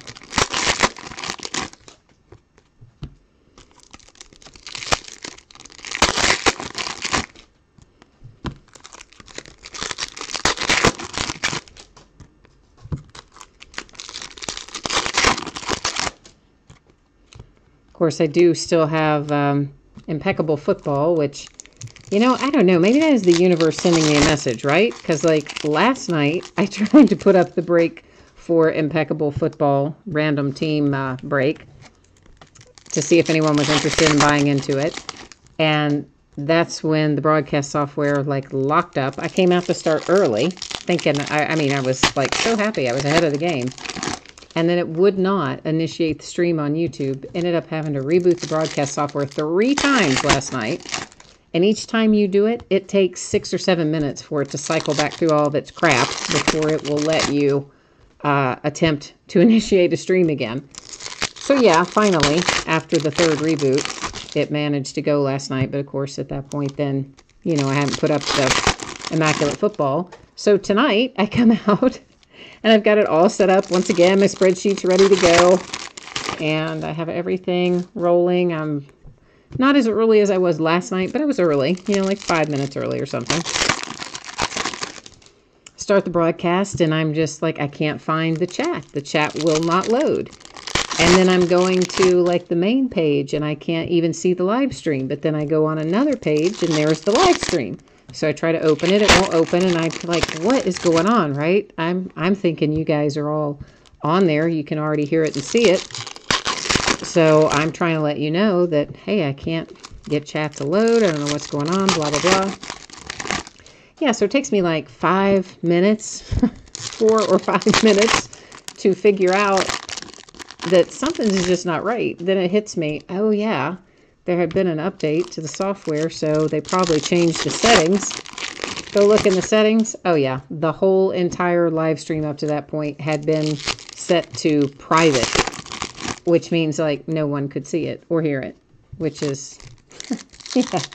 A: Of course, I do still have Impeccable Football, which, I don't know. Maybe that is the universe sending me a message, right? Because, last night, I tried to put up the break for Impeccable Football random team break to see if anyone was interested in buying into it. And that's when the broadcast software, locked up. I came out to start early, thinking, I was, so happy I was ahead of the game. And then it would not initiate the stream on YouTube. Ended up having to reboot the broadcast software 3 times last night. And each time you do it, it takes 6 or 7 minutes for it to cycle back through all of its crap before it will let you attempt to initiate a stream again. So yeah, finally, after the 3rd reboot, it managed to go last night. But of course, at that point then, I hadn't put up the Immaculate Football. So tonight, I come out and I've got it all set up. Once again, my spreadsheet's ready to go. And I have everything rolling. I'm not as early as I was last night, but I was early, 5 minutes early or something. Start the broadcast, and I'm just I can't find the chat. The chat will not load. And then I'm going to, the main page, and I can't even see the live stream. But then I go on another page, and there's the live stream. So I try to open it. It won't open, and I'm what is going on, right? I'm thinking you guys are all on there. You can already hear it and see it. So I'm trying to let you know that, hey, I can't get chat to load. I don't know what's going on, blah, blah, blah. Yeah, so it takes me 5 minutes, 4 or 5 minutes to figure out that something's just not right. Then it hits me, oh yeah, there had been an update to the software, so they probably changed the settings. Go look in the settings. Oh yeah, the whole entire live stream up to that point had been set to private, which means like no one could see it or hear it, which is, yeah.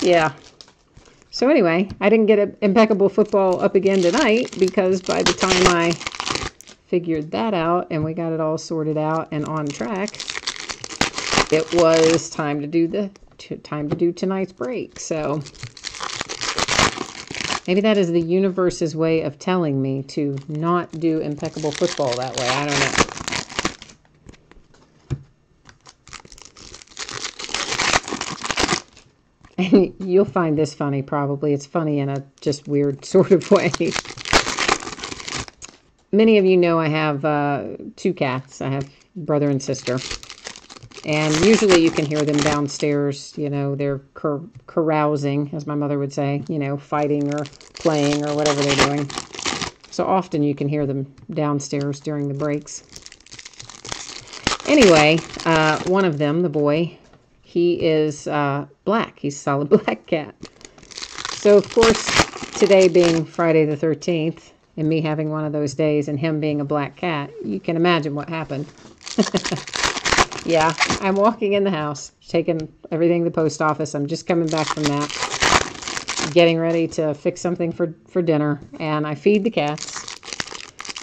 A: Yeah. So anyway, I didn't get impeccable football up again tonight because by the time I figured that out and we got it all sorted out and on track, it was time to do tonight's break. So maybe that is the universe's way of telling me to not do impeccable football that way. I don't know. And you'll find this funny, probably. It's funny in a just weird sort of way. Many of you know I have 2 cats. I have brother and sister. And usually you can hear them downstairs. You know, they're carousing, as my mother would say. You know, fighting or playing or whatever they're doing. So often you can hear them downstairs during the breaks. Anyway, one of them, the boy, he is black. He's a solid black cat. So, of course, today being Friday the 13th, and me having one of those days, and him being a black cat, you can imagine what happened. Yeah, I'm walking in the house, taking everything to the post office. I'm just coming back from that, getting ready to fix something for dinner, and I feed the cats,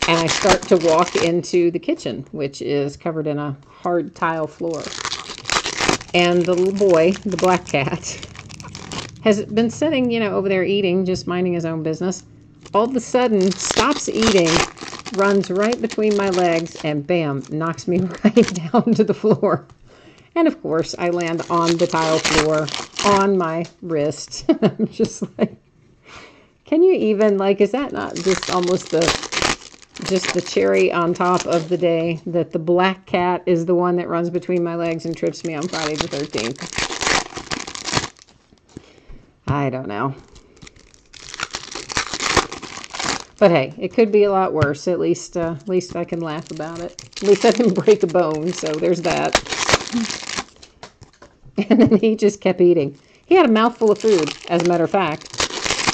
A: and I start to walk into the kitchen, which is covered in a hard tile floor. And the little boy, the black cat, has been sitting, you know, over there eating, just minding his own business. All of a sudden, stops eating, runs right between my legs, and bam, knocks me right down to the floor. And of course, I land on the tile floor, on my wrist. I'm just like, can you even, like, is that not just almost just the cherry on top of the day that the black cat is the one that runs between my legs and trips me on Friday the 13th? I don't know. But hey, it could be a lot worse. At least I can laugh about it. At least I didn't break a bone, so there's that. And then he just kept eating. He had a mouthful of food, as a matter of fact,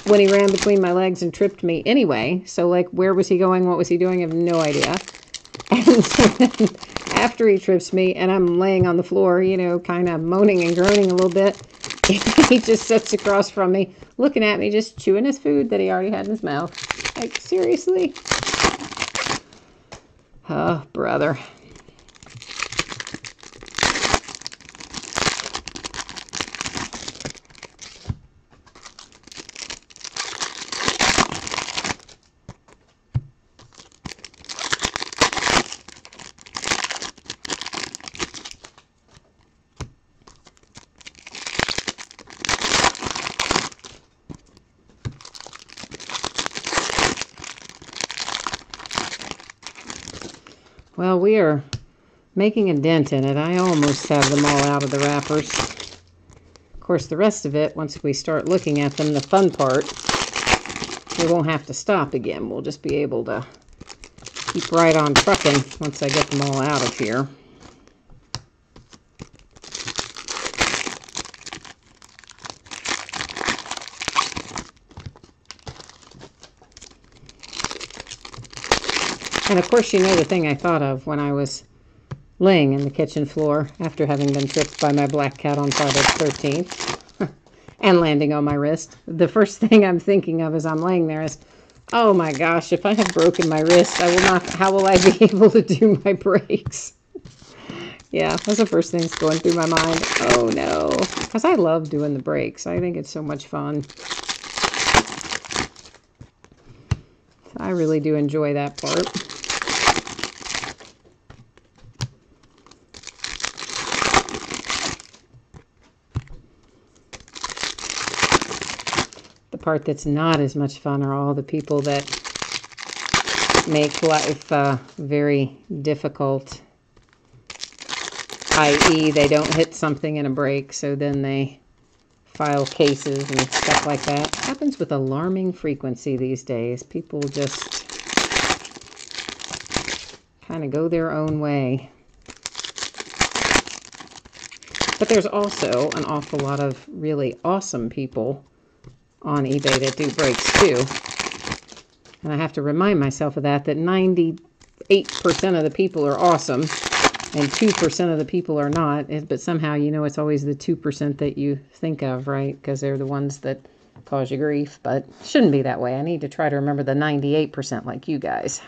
A: when he ran between my legs and tripped me anyway. So, like, where was he going? What was he doing? I have no idea. And so then after he trips me and I'm laying on the floor, you know, kind of moaning and groaning a little bit, he just sits across from me, looking at me, just chewing his food that he already had in his mouth. Like, seriously? Oh, brother. Well, we are making a dent in it. I almost have them all out of the wrappers. Of course, the rest of it, once we start looking at them, the fun part, we won't have to stop again. We'll just be able to keep right on trucking once I get them all out of here. And of course, you know the thing I thought of when I was laying in the kitchen floor after having been tripped by my black cat on Friday the 13th and landing on my wrist. The first thing I'm thinking of as I'm laying there is, oh my gosh, if I have broken my wrist, how will I be able to do my breaks? Yeah, that's the first thing that's going through my mind. Oh no, because I love doing the breaks. I think it's so much fun. I really do enjoy that part. The part that's not as much fun are all the people that make life very difficult, i.e. they don't hit something in a break, so then they file cases and stuff like that. It happens with alarming frequency these days. People just kind of go their own way. But there's also an awful lot of really awesome people on eBay that do breaks too. And I have to remind myself of that 98% of the people are awesome and 2% of the people are not. But somehow, you know, it's always the 2% that you think of, right? Because they're the ones that cause you grief. But it shouldn't be that way. I need to try to remember the 98% like you guys.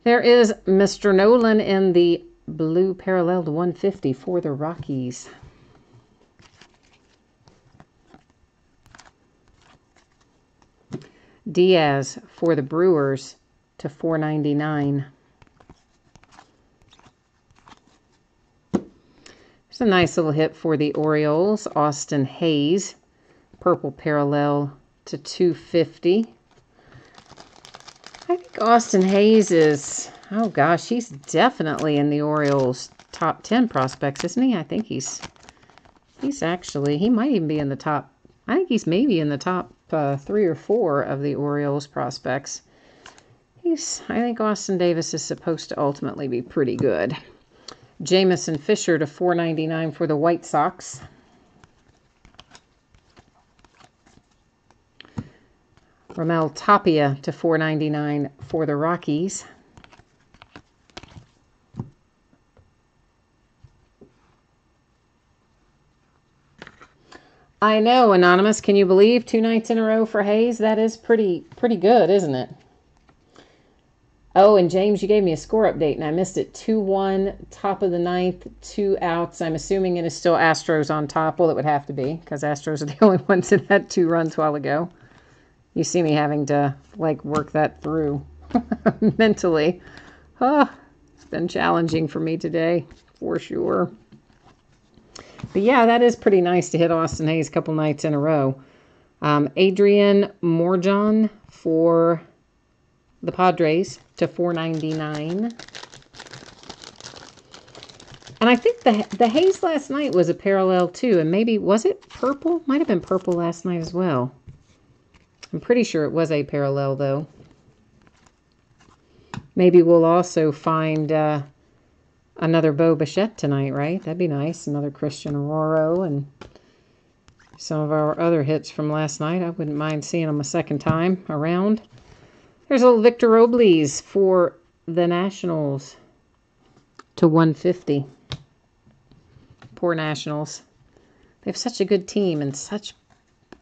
A: There is Mr. Nolan in the blue parallel to 150 for the Rockies. Diaz for the Brewers to 499. It's a nice little hit for the Orioles. Austin Hayes, purple parallel to 250. I think Austin Hayes is, oh gosh, he's definitely in the Orioles top 10 prospects, isn't he? I think he's actually, he might even be in the top, I think he's maybe in the top 3 or 4 of the Orioles prospects. I think Austin Davis is supposed to ultimately be pretty good. Jamison Fisher to 499 for the White Sox. Ramel Tapia to 499 for the Rockies. I know, Anonymous. Can you believe 2 nights in a row for Hayes? That is pretty good, isn't it? Oh, and James, you gave me a score update, and I missed it. 2-1, top of the ninth, 2 outs. I'm assuming it is still Astros on top. Well, it would have to be, because Astros are the only ones that had 2 runs a while ago. You see me having to, like, work that through mentally. Oh, it's been challenging for me today, for sure. But yeah, that is pretty nice to hit Austin Hayes a couple nights in a row. Adrian Morjon for the Padres to 499. And I think the Hayes last night was a parallel too. And maybe, was it purple? Might have been purple last night as well. I'm pretty sure it was a parallel, though. Maybe we'll also find another Bo Bichette tonight, right? That'd be nice. Another Christian Roro and some of our other hits from last night. I wouldn't mind seeing them a second time around. There's a little Victor Robles for the Nationals to 150. Poor Nationals. They have such a good team and such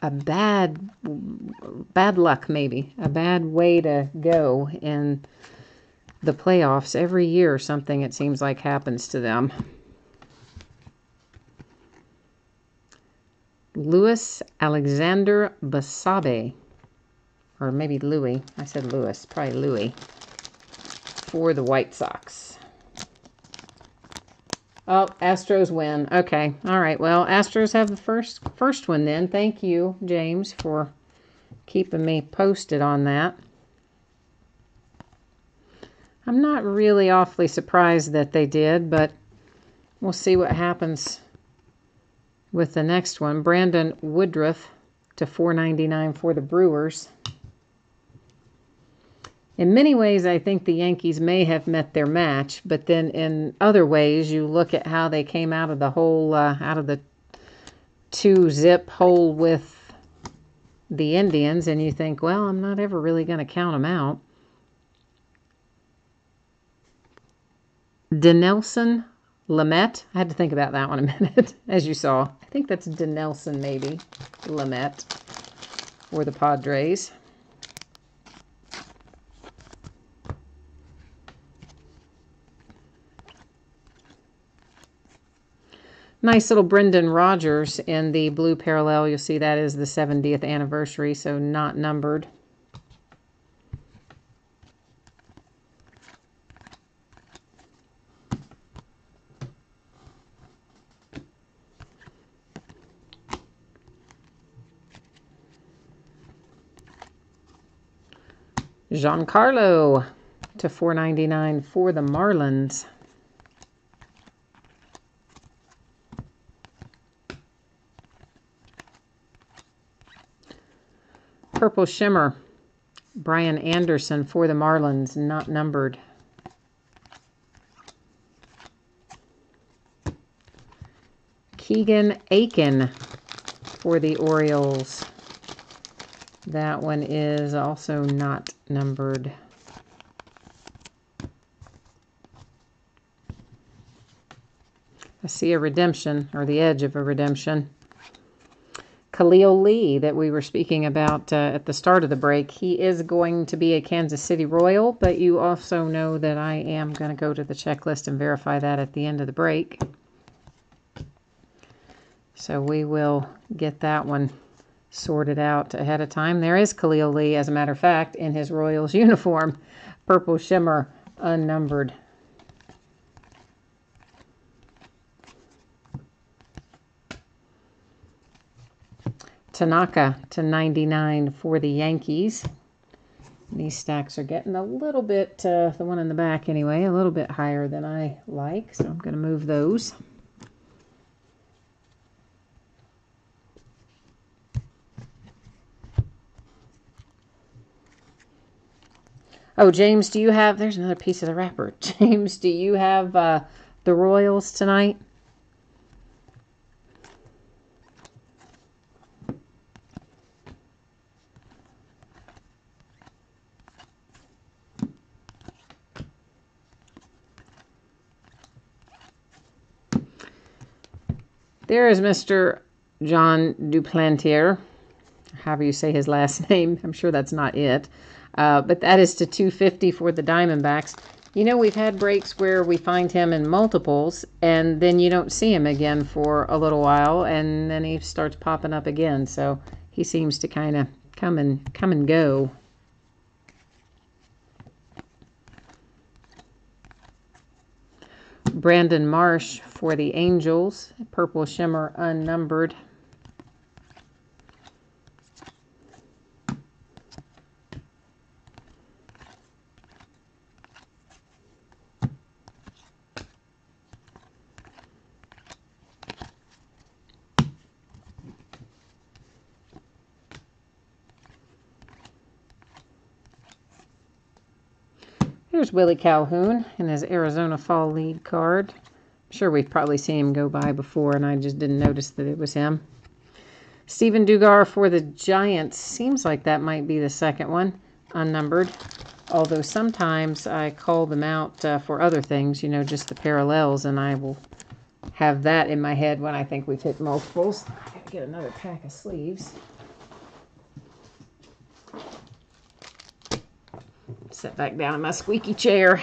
A: a bad luck, maybe. A bad way to go in the playoffs. Every year something, it seems like, happens to them. Louis Alexander Basabe. Or maybe Louis. I said Louis. Probably Louis. For the White Sox. Oh, Astros win. Okay. All right. Well, Astros have the first one then. Thank you, James, for keeping me posted on that. I'm not really awfully surprised that they did, but we'll see what happens with the next one. Brandon Woodruff to 499 for the Brewers. In many ways, I think the Yankees may have met their match, but then in other ways, you look at how they came out of the hole, out of the 2-zip hole with the Indians, and you think, well, I'm not ever really going to count them out. Dinelson Lamet. I had to think about that one a minute, as you saw. I think that's Dinelson, maybe. Lamet for the Padres. Nice little Brendan Rodgers in the blue parallel. You'll see that is the 70th anniversary, so not numbered. Giancarlo to 499 for the Marlins. Purple Shimmer, Brian Anderson for the Marlins, not numbered. Keegan Aiken for the Orioles. That one is also not numbered. I see a redemption, or the edge of a redemption. Khalil Lee, that we were speaking about at the start of the break, he is going to be a Kansas City Royal, but you also know that I am going to go to the checklist and verify that at the end of the break. So we will get that one sorted out ahead of time. There is Khalil Lee, as a matter of fact, in his Royals uniform. Purple Shimmer, unnumbered. Tanaka /99 for the Yankees. These stacks are getting a little bit, the one in the back anyway, a little bit higher than I like, so I'm going to move those. Oh, James, do you have, there's another piece of the wrapper. James, do you have the Royals tonight? There is Mr. John Duplantier, however you say his last name. I'm sure that's not it. But that is to 250 for the Diamondbacks. You know, we've had breaks where we find him in multiples, and then you don't see him again for a little while, and then he starts popping up again. So he seems to kind of come and go. Brandon Marsh for the Angels, Purple Shimmer, unnumbered. Here's Willie Calhoun in his Arizona Fall League card. I'm sure we've probably seen him go by before, and I just didn't notice that it was him. Steven Dugar for the Giants. Seems like that might be the second one, unnumbered. Although sometimes I call them out for other things, you know, just the parallels, and I will have that in my head when I think we've hit multiples. I gotta get another pack of sleeves. Sit back down in my squeaky chair.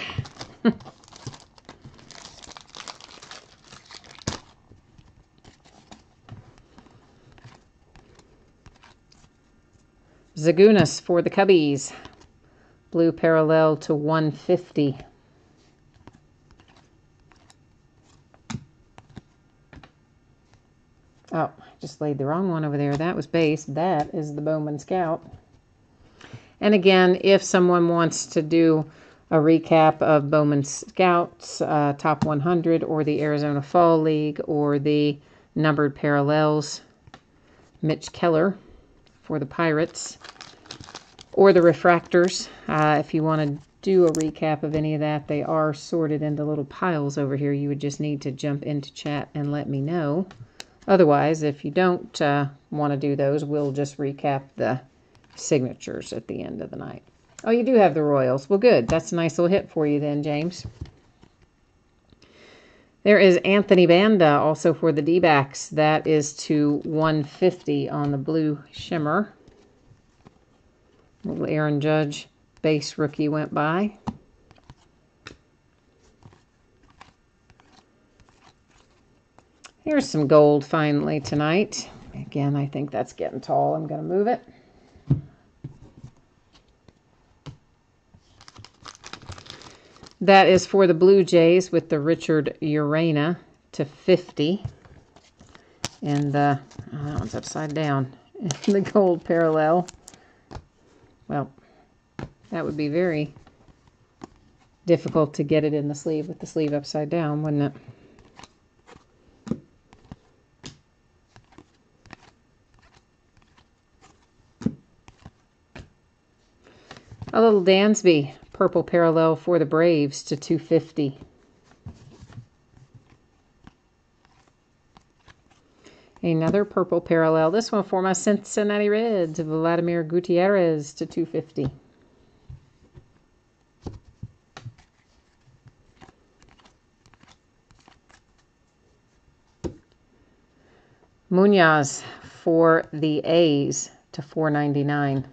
A: Zagunis for the Cubbies. Blue parallel to 150. Oh, I just laid the wrong one over there. That was base. That is the Bowman Scout. And again, if someone wants to do a recap of Bowman Scouts, Top 100, or the Arizona Fall League, or the numbered parallels, Mitch Keller for the Pirates, or the Refractors. If you want to do a recap of any of that, they are sorted into little piles over here. You would just need to jump into chat and let me know. Otherwise, if you don't want to do those, we'll just recap the signatures at the end of the night. Oh, you do have the Royals. Well, good. That's a nice little hit for you then, James. There is Anthony Banda also for the D-backs. That is to 150 on the Blue Shimmer. Little Aaron Judge base rookie went by. Here's some gold finally tonight. Again, I think that's getting tall. I'm going to move it. That is for the Blue Jays with the Richard Urena to 50. And that one's upside down. The gold parallel. Well, that would be very difficult to get it in the sleeve with the sleeve upside down, wouldn't it? A little Dansby. Purple parallel for the Braves to 250. Another purple parallel. This one for my Cincinnati Reds, Vladimir Gutierrez to 250. Munoz for the A's to 499.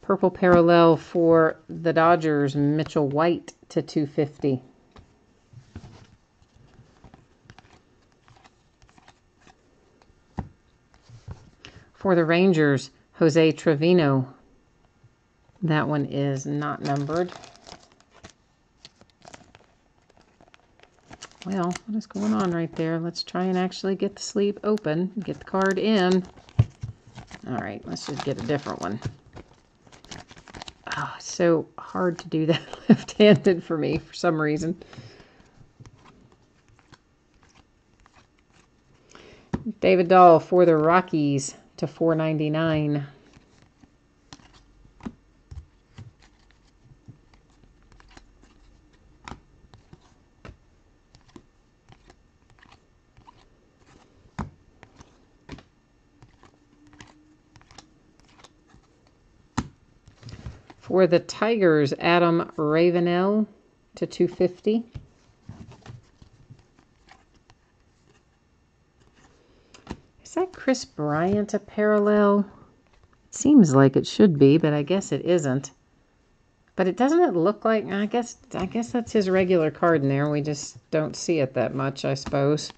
A: Purple parallel for the Dodgers, Mitchell White to 250. For the Rangers, Jose Trevino. That one is not numbered. Well, what is going on right there? Let's try and actually get the sleeve open, get the card in. All right, let's just get a different one. Oh, it's so hard to do that left-handed for me for some reason. David Dahl for the Rockies to 499. For the Tigers, Adam Ravenel to 250. Is that Chris Bryant a parallel? It seems like it should be, but I guess it isn't. But it doesn't look like, I guess that's his regular card in there. We just don't see it that much, I suppose.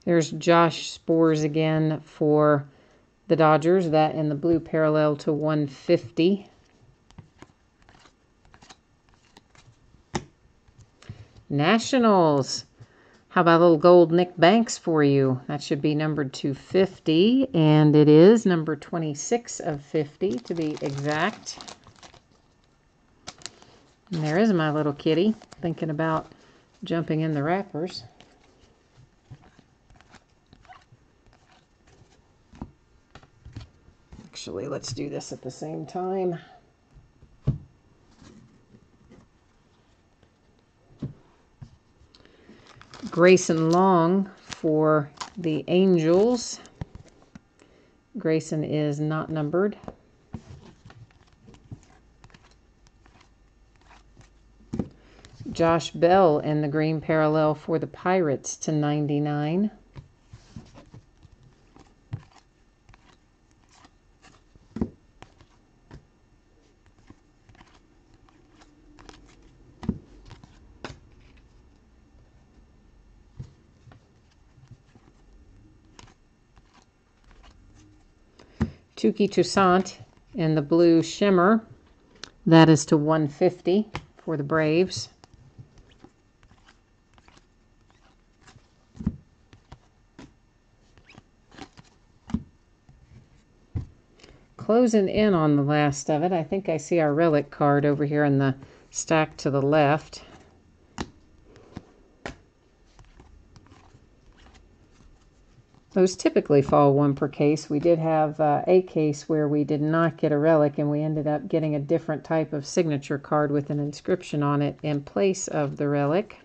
A: There's Josh Sborz again for the Dodgers. That in the blue parallel to 150. Nationals. How about a little gold Nick Banks for you? That should be numbered 250, and it is number 26 of 50 to be exact. And there is my little kitty thinking about jumping in the wrappers. Actually, let's do this at the same time. Grayson Long for the Angels. Grayson is not numbered. Josh Bell in the green parallel for the Pirates to 99. Touki Toussaint in the blue shimmer. That is to 150 for the Braves. Closing in on the last of it. I think I see our relic card over here in the stack to the left. Those typically fall one per case. We did have a case where we did not get a relic, and we ended up getting a different type of signature card with an inscription on it in place of the relic.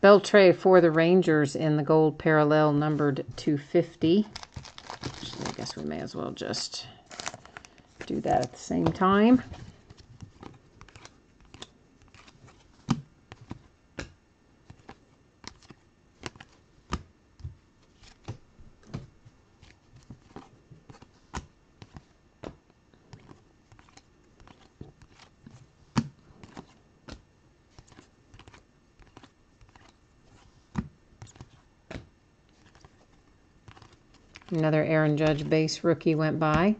A: Beltre for the Rangers in the gold parallel, numbered 250. Actually, I guess we may as well just do that at the same time. Another Aaron Judge base rookie went by.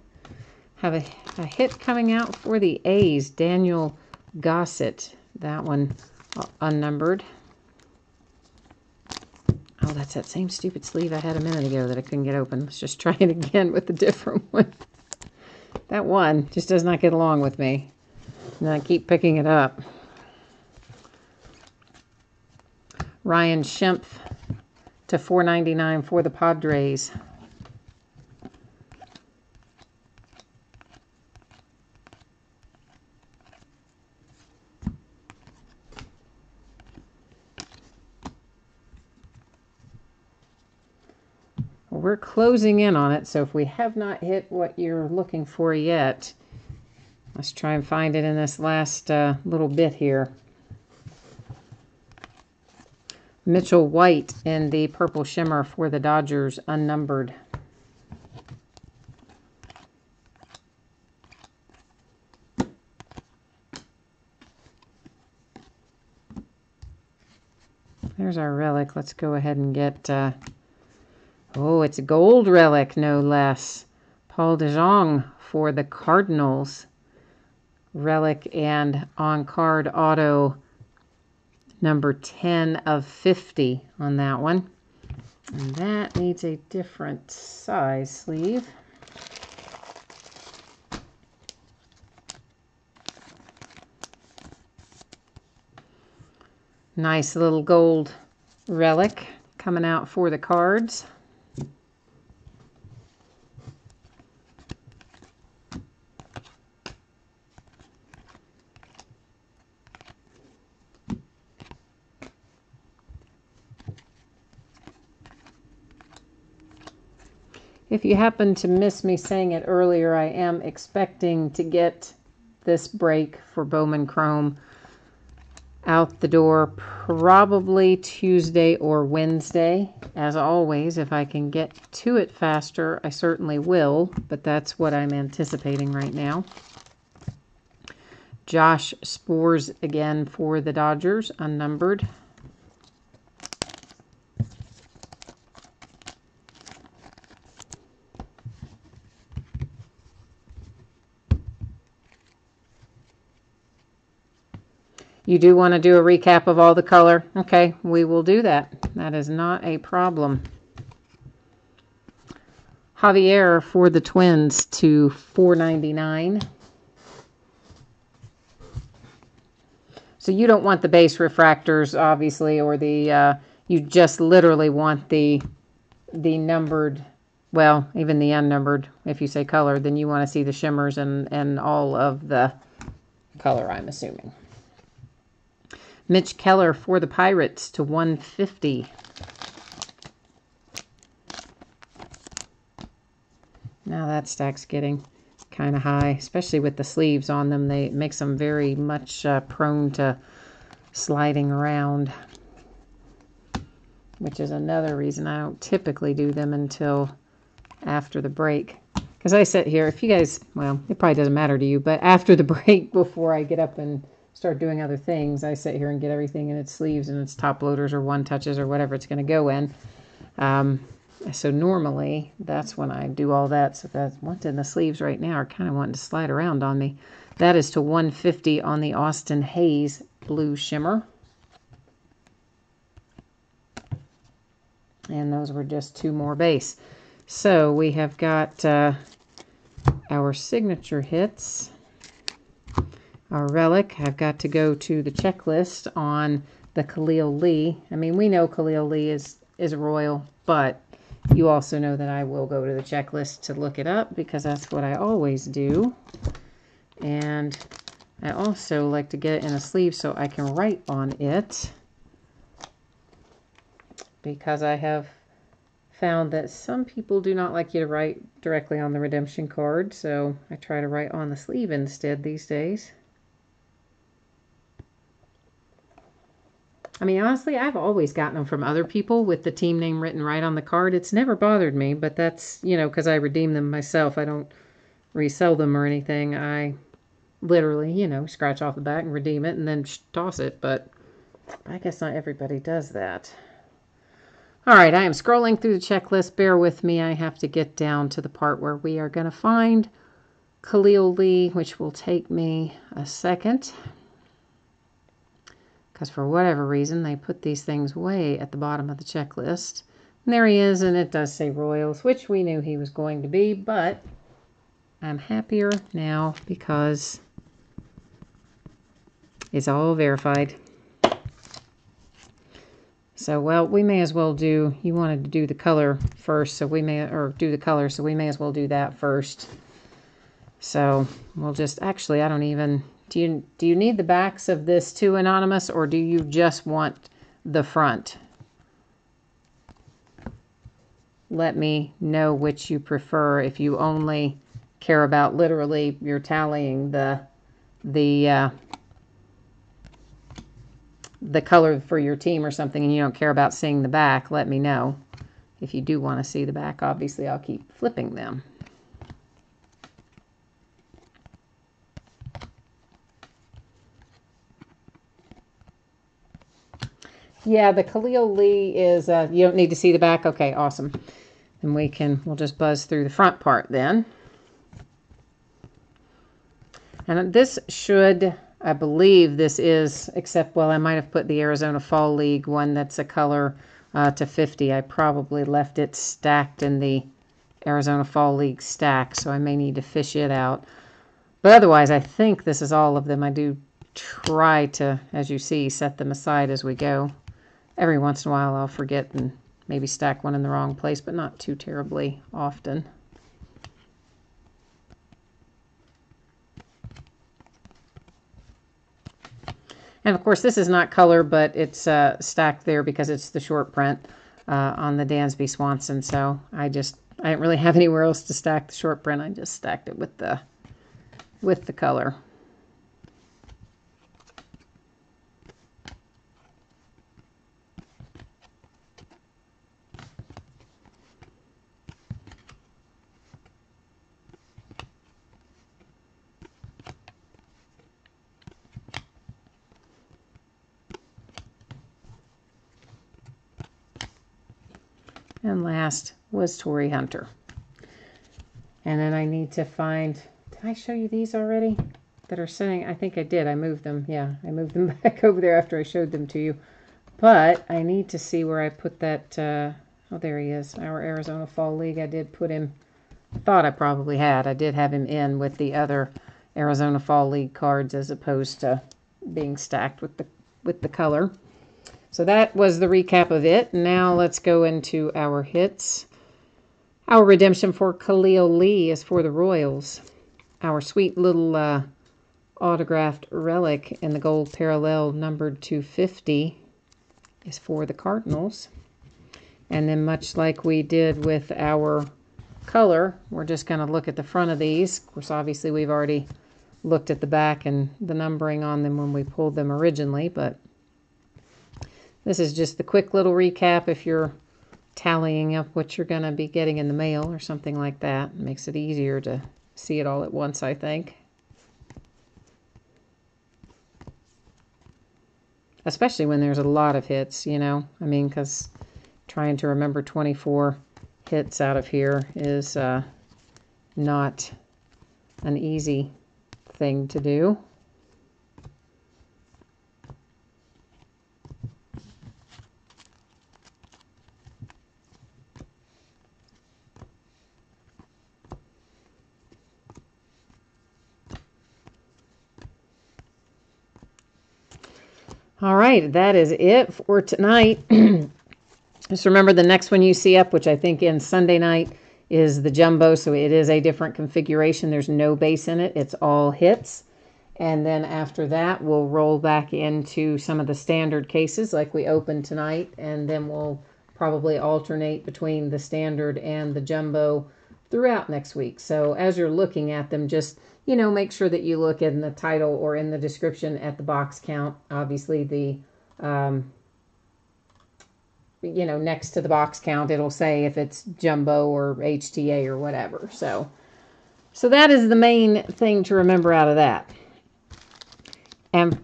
A: Have a hit coming out for the A's, Daniel Gossett. That one unnumbered. Oh, that's that same stupid sleeve I had a minute ago that I couldn't get open. Let's just try it again with a different one. That one just does not get along with me. And I keep picking it up. Ryan Schimpf to $4.99 for the Padres. We're closing in on it, so if we have not hit what you're looking for yet, let's try and find it in this last little bit here. Mitchell White in the purple shimmer for the Dodgers, unnumbered. There's our relic. Let's go ahead and get... oh, it's a gold relic, no less. Paul DeJong for the Cardinals. Relic and on-card auto number 10 of 50 on that one. And that needs a different size sleeve. Nice little gold relic coming out for the Cards. If you happen to miss me saying it earlier, I am expecting to get this break for Bowman Chrome out the door probably Tuesday or Wednesday. As always, if I can get to it faster, I certainly will, but that's what I'm anticipating right now. Josh Sborz again for the Dodgers, unnumbered. You do want to do a recap of all the color? Okay, we will do that. That is not a problem. Javier for the Twins to $4.99. So you don't want the base refractors, obviously, or the you just literally want the numbered, well, even the unnumbered. If you say color, then you want to see the shimmers and all of the color, I'm assuming. Mitch Keller for the Pirates to $150. Now that stack's getting kind of high, especially with the sleeves on them. It makes them very much prone to sliding around, which is another reason I don't typically do them until after the break. Because I sit here, if you guys, well, it probably doesn't matter to you, but after the break, before I get up and start doing other things, I sit here and get everything in its sleeves and its top loaders or one touches or whatever it's going to go in. So normally that's when I do all that. So that's what's in the sleeves right now are kind of wanting to slide around on me. That is to $150 on the Austin Hayes blue shimmer. And those were just two more base. So we have got our signature hits. Our relic, I've got to go to the checklist on the Khalil Lee. I mean, we know Khalil Lee is a Royal, but you also know that I will go to the checklist to look it up because that's what I always do. And I also like to get it in a sleeve so I can write on it, because I have found that some people do not like you to write directly on the redemption card, so I try to write on the sleeve instead these days. I mean, honestly, I've always gotten them from other people with the team name written right on the card. It's never bothered me, but that's, you know, because I redeem them myself. I don't resell them or anything. I literally, you know, scratch off the back and redeem it and then toss it, but I guess not everybody does that. All right, I am scrolling through the checklist. Bear with me. I have to get down to the part where we are going to find Khalil Lee, which will take me a second, because for whatever reason, they put these things way at the bottom of the checklist. And there he is, and it does say Royals, which we knew he was going to be, but I'm happier now because it's all verified. So, well, we may as well do, you wanted to do the color first, so we may, or do the color, so we may as well do that first. So, we'll just, actually, I don't even, do you need the backs of this too, Anonymous, or do you just want the front? Let me know which you prefer. If you only care about literally, you're tallying the color for your team or something and you don't care about seeing the back, let me know. If you do want to see the back, obviously I'll keep flipping them. Yeah, the Khalil Lee is, you don't need to see the back? Okay, awesome. And we'll just buzz through the front part then. And this should, I believe this is, except, well, I might have put the Arizona Fall League one that's a color to 50. I probably left it stacked in the Arizona Fall League stack, so I may need to fish it out. But otherwise, I think this is all of them. I do try to, as you see, set them aside as we go. Every once in a while I'll forget and maybe stack one in the wrong place, but not too terribly often. And of course this is not color, but it's stacked there because it's the short print on the Dansby Swanson. So I didn't really have anywhere else to stack the short print. I just stacked it with the color. And last was Torii Hunter. And then I need to find, did I show you these already? That are sitting, I think I did. I moved them. Yeah, I moved them back over there after I showed them to you. But I need to see where I put that, oh, there he is. Our Arizona Fall League. I did put him, thought I probably had. I did have him in with the other Arizona Fall League cards as opposed to being stacked with the color. So that was the recap of it. Now let's go into our hits. Our redemption for Khalil Lee is for the Royals. Our sweet little autographed relic in the gold parallel numbered 250 is for the Cardinals. And then much like we did with our color, we're just going to look at the front of these. Of course, obviously we've already looked at the back and the numbering on them when we pulled them originally, but this is just the quick little recap if you're tallying up what you're going to be getting in the mail or something like that. It makes it easier to see it all at once, I think. Especially when there's a lot of hits, you know. I mean, because trying to remember 24 hits out of here is not an easy thing to do. All right, that is it for tonight. Just remember the next one you see up, which I think ends Sunday night, is the jumbo. So it is a different configuration. There's no base in it. It's all hits. And then after that, we'll roll back into some of the standard cases like we opened tonight. And then we'll probably alternate between the standard and the jumbo throughout next week. So as you're looking at them, just, you know, make sure that you look in the title or in the description at the box count. Obviously, the, you know, next to the box count, it'll say if it's jumbo or HTA or whatever. So that is the main thing to remember out of that. And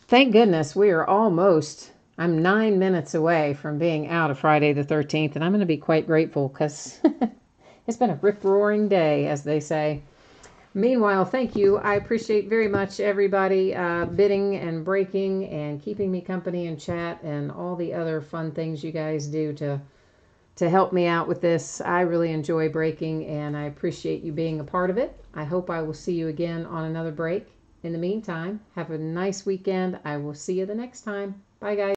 A: thank goodness we are almost, I'm 9 minutes away from being out of Friday the 13th. And I'm going to be quite grateful because it's been a rip-roaring day, as they say. Meanwhile, thank you. I appreciate very much everybody bidding and breaking and keeping me company in chat and all the other fun things you guys do to to help me out with this. I really enjoy breaking, and I appreciate you being a part of it. I hope I will see you again on another break. In the meantime, have a nice weekend. I will see you the next time. Bye, guys.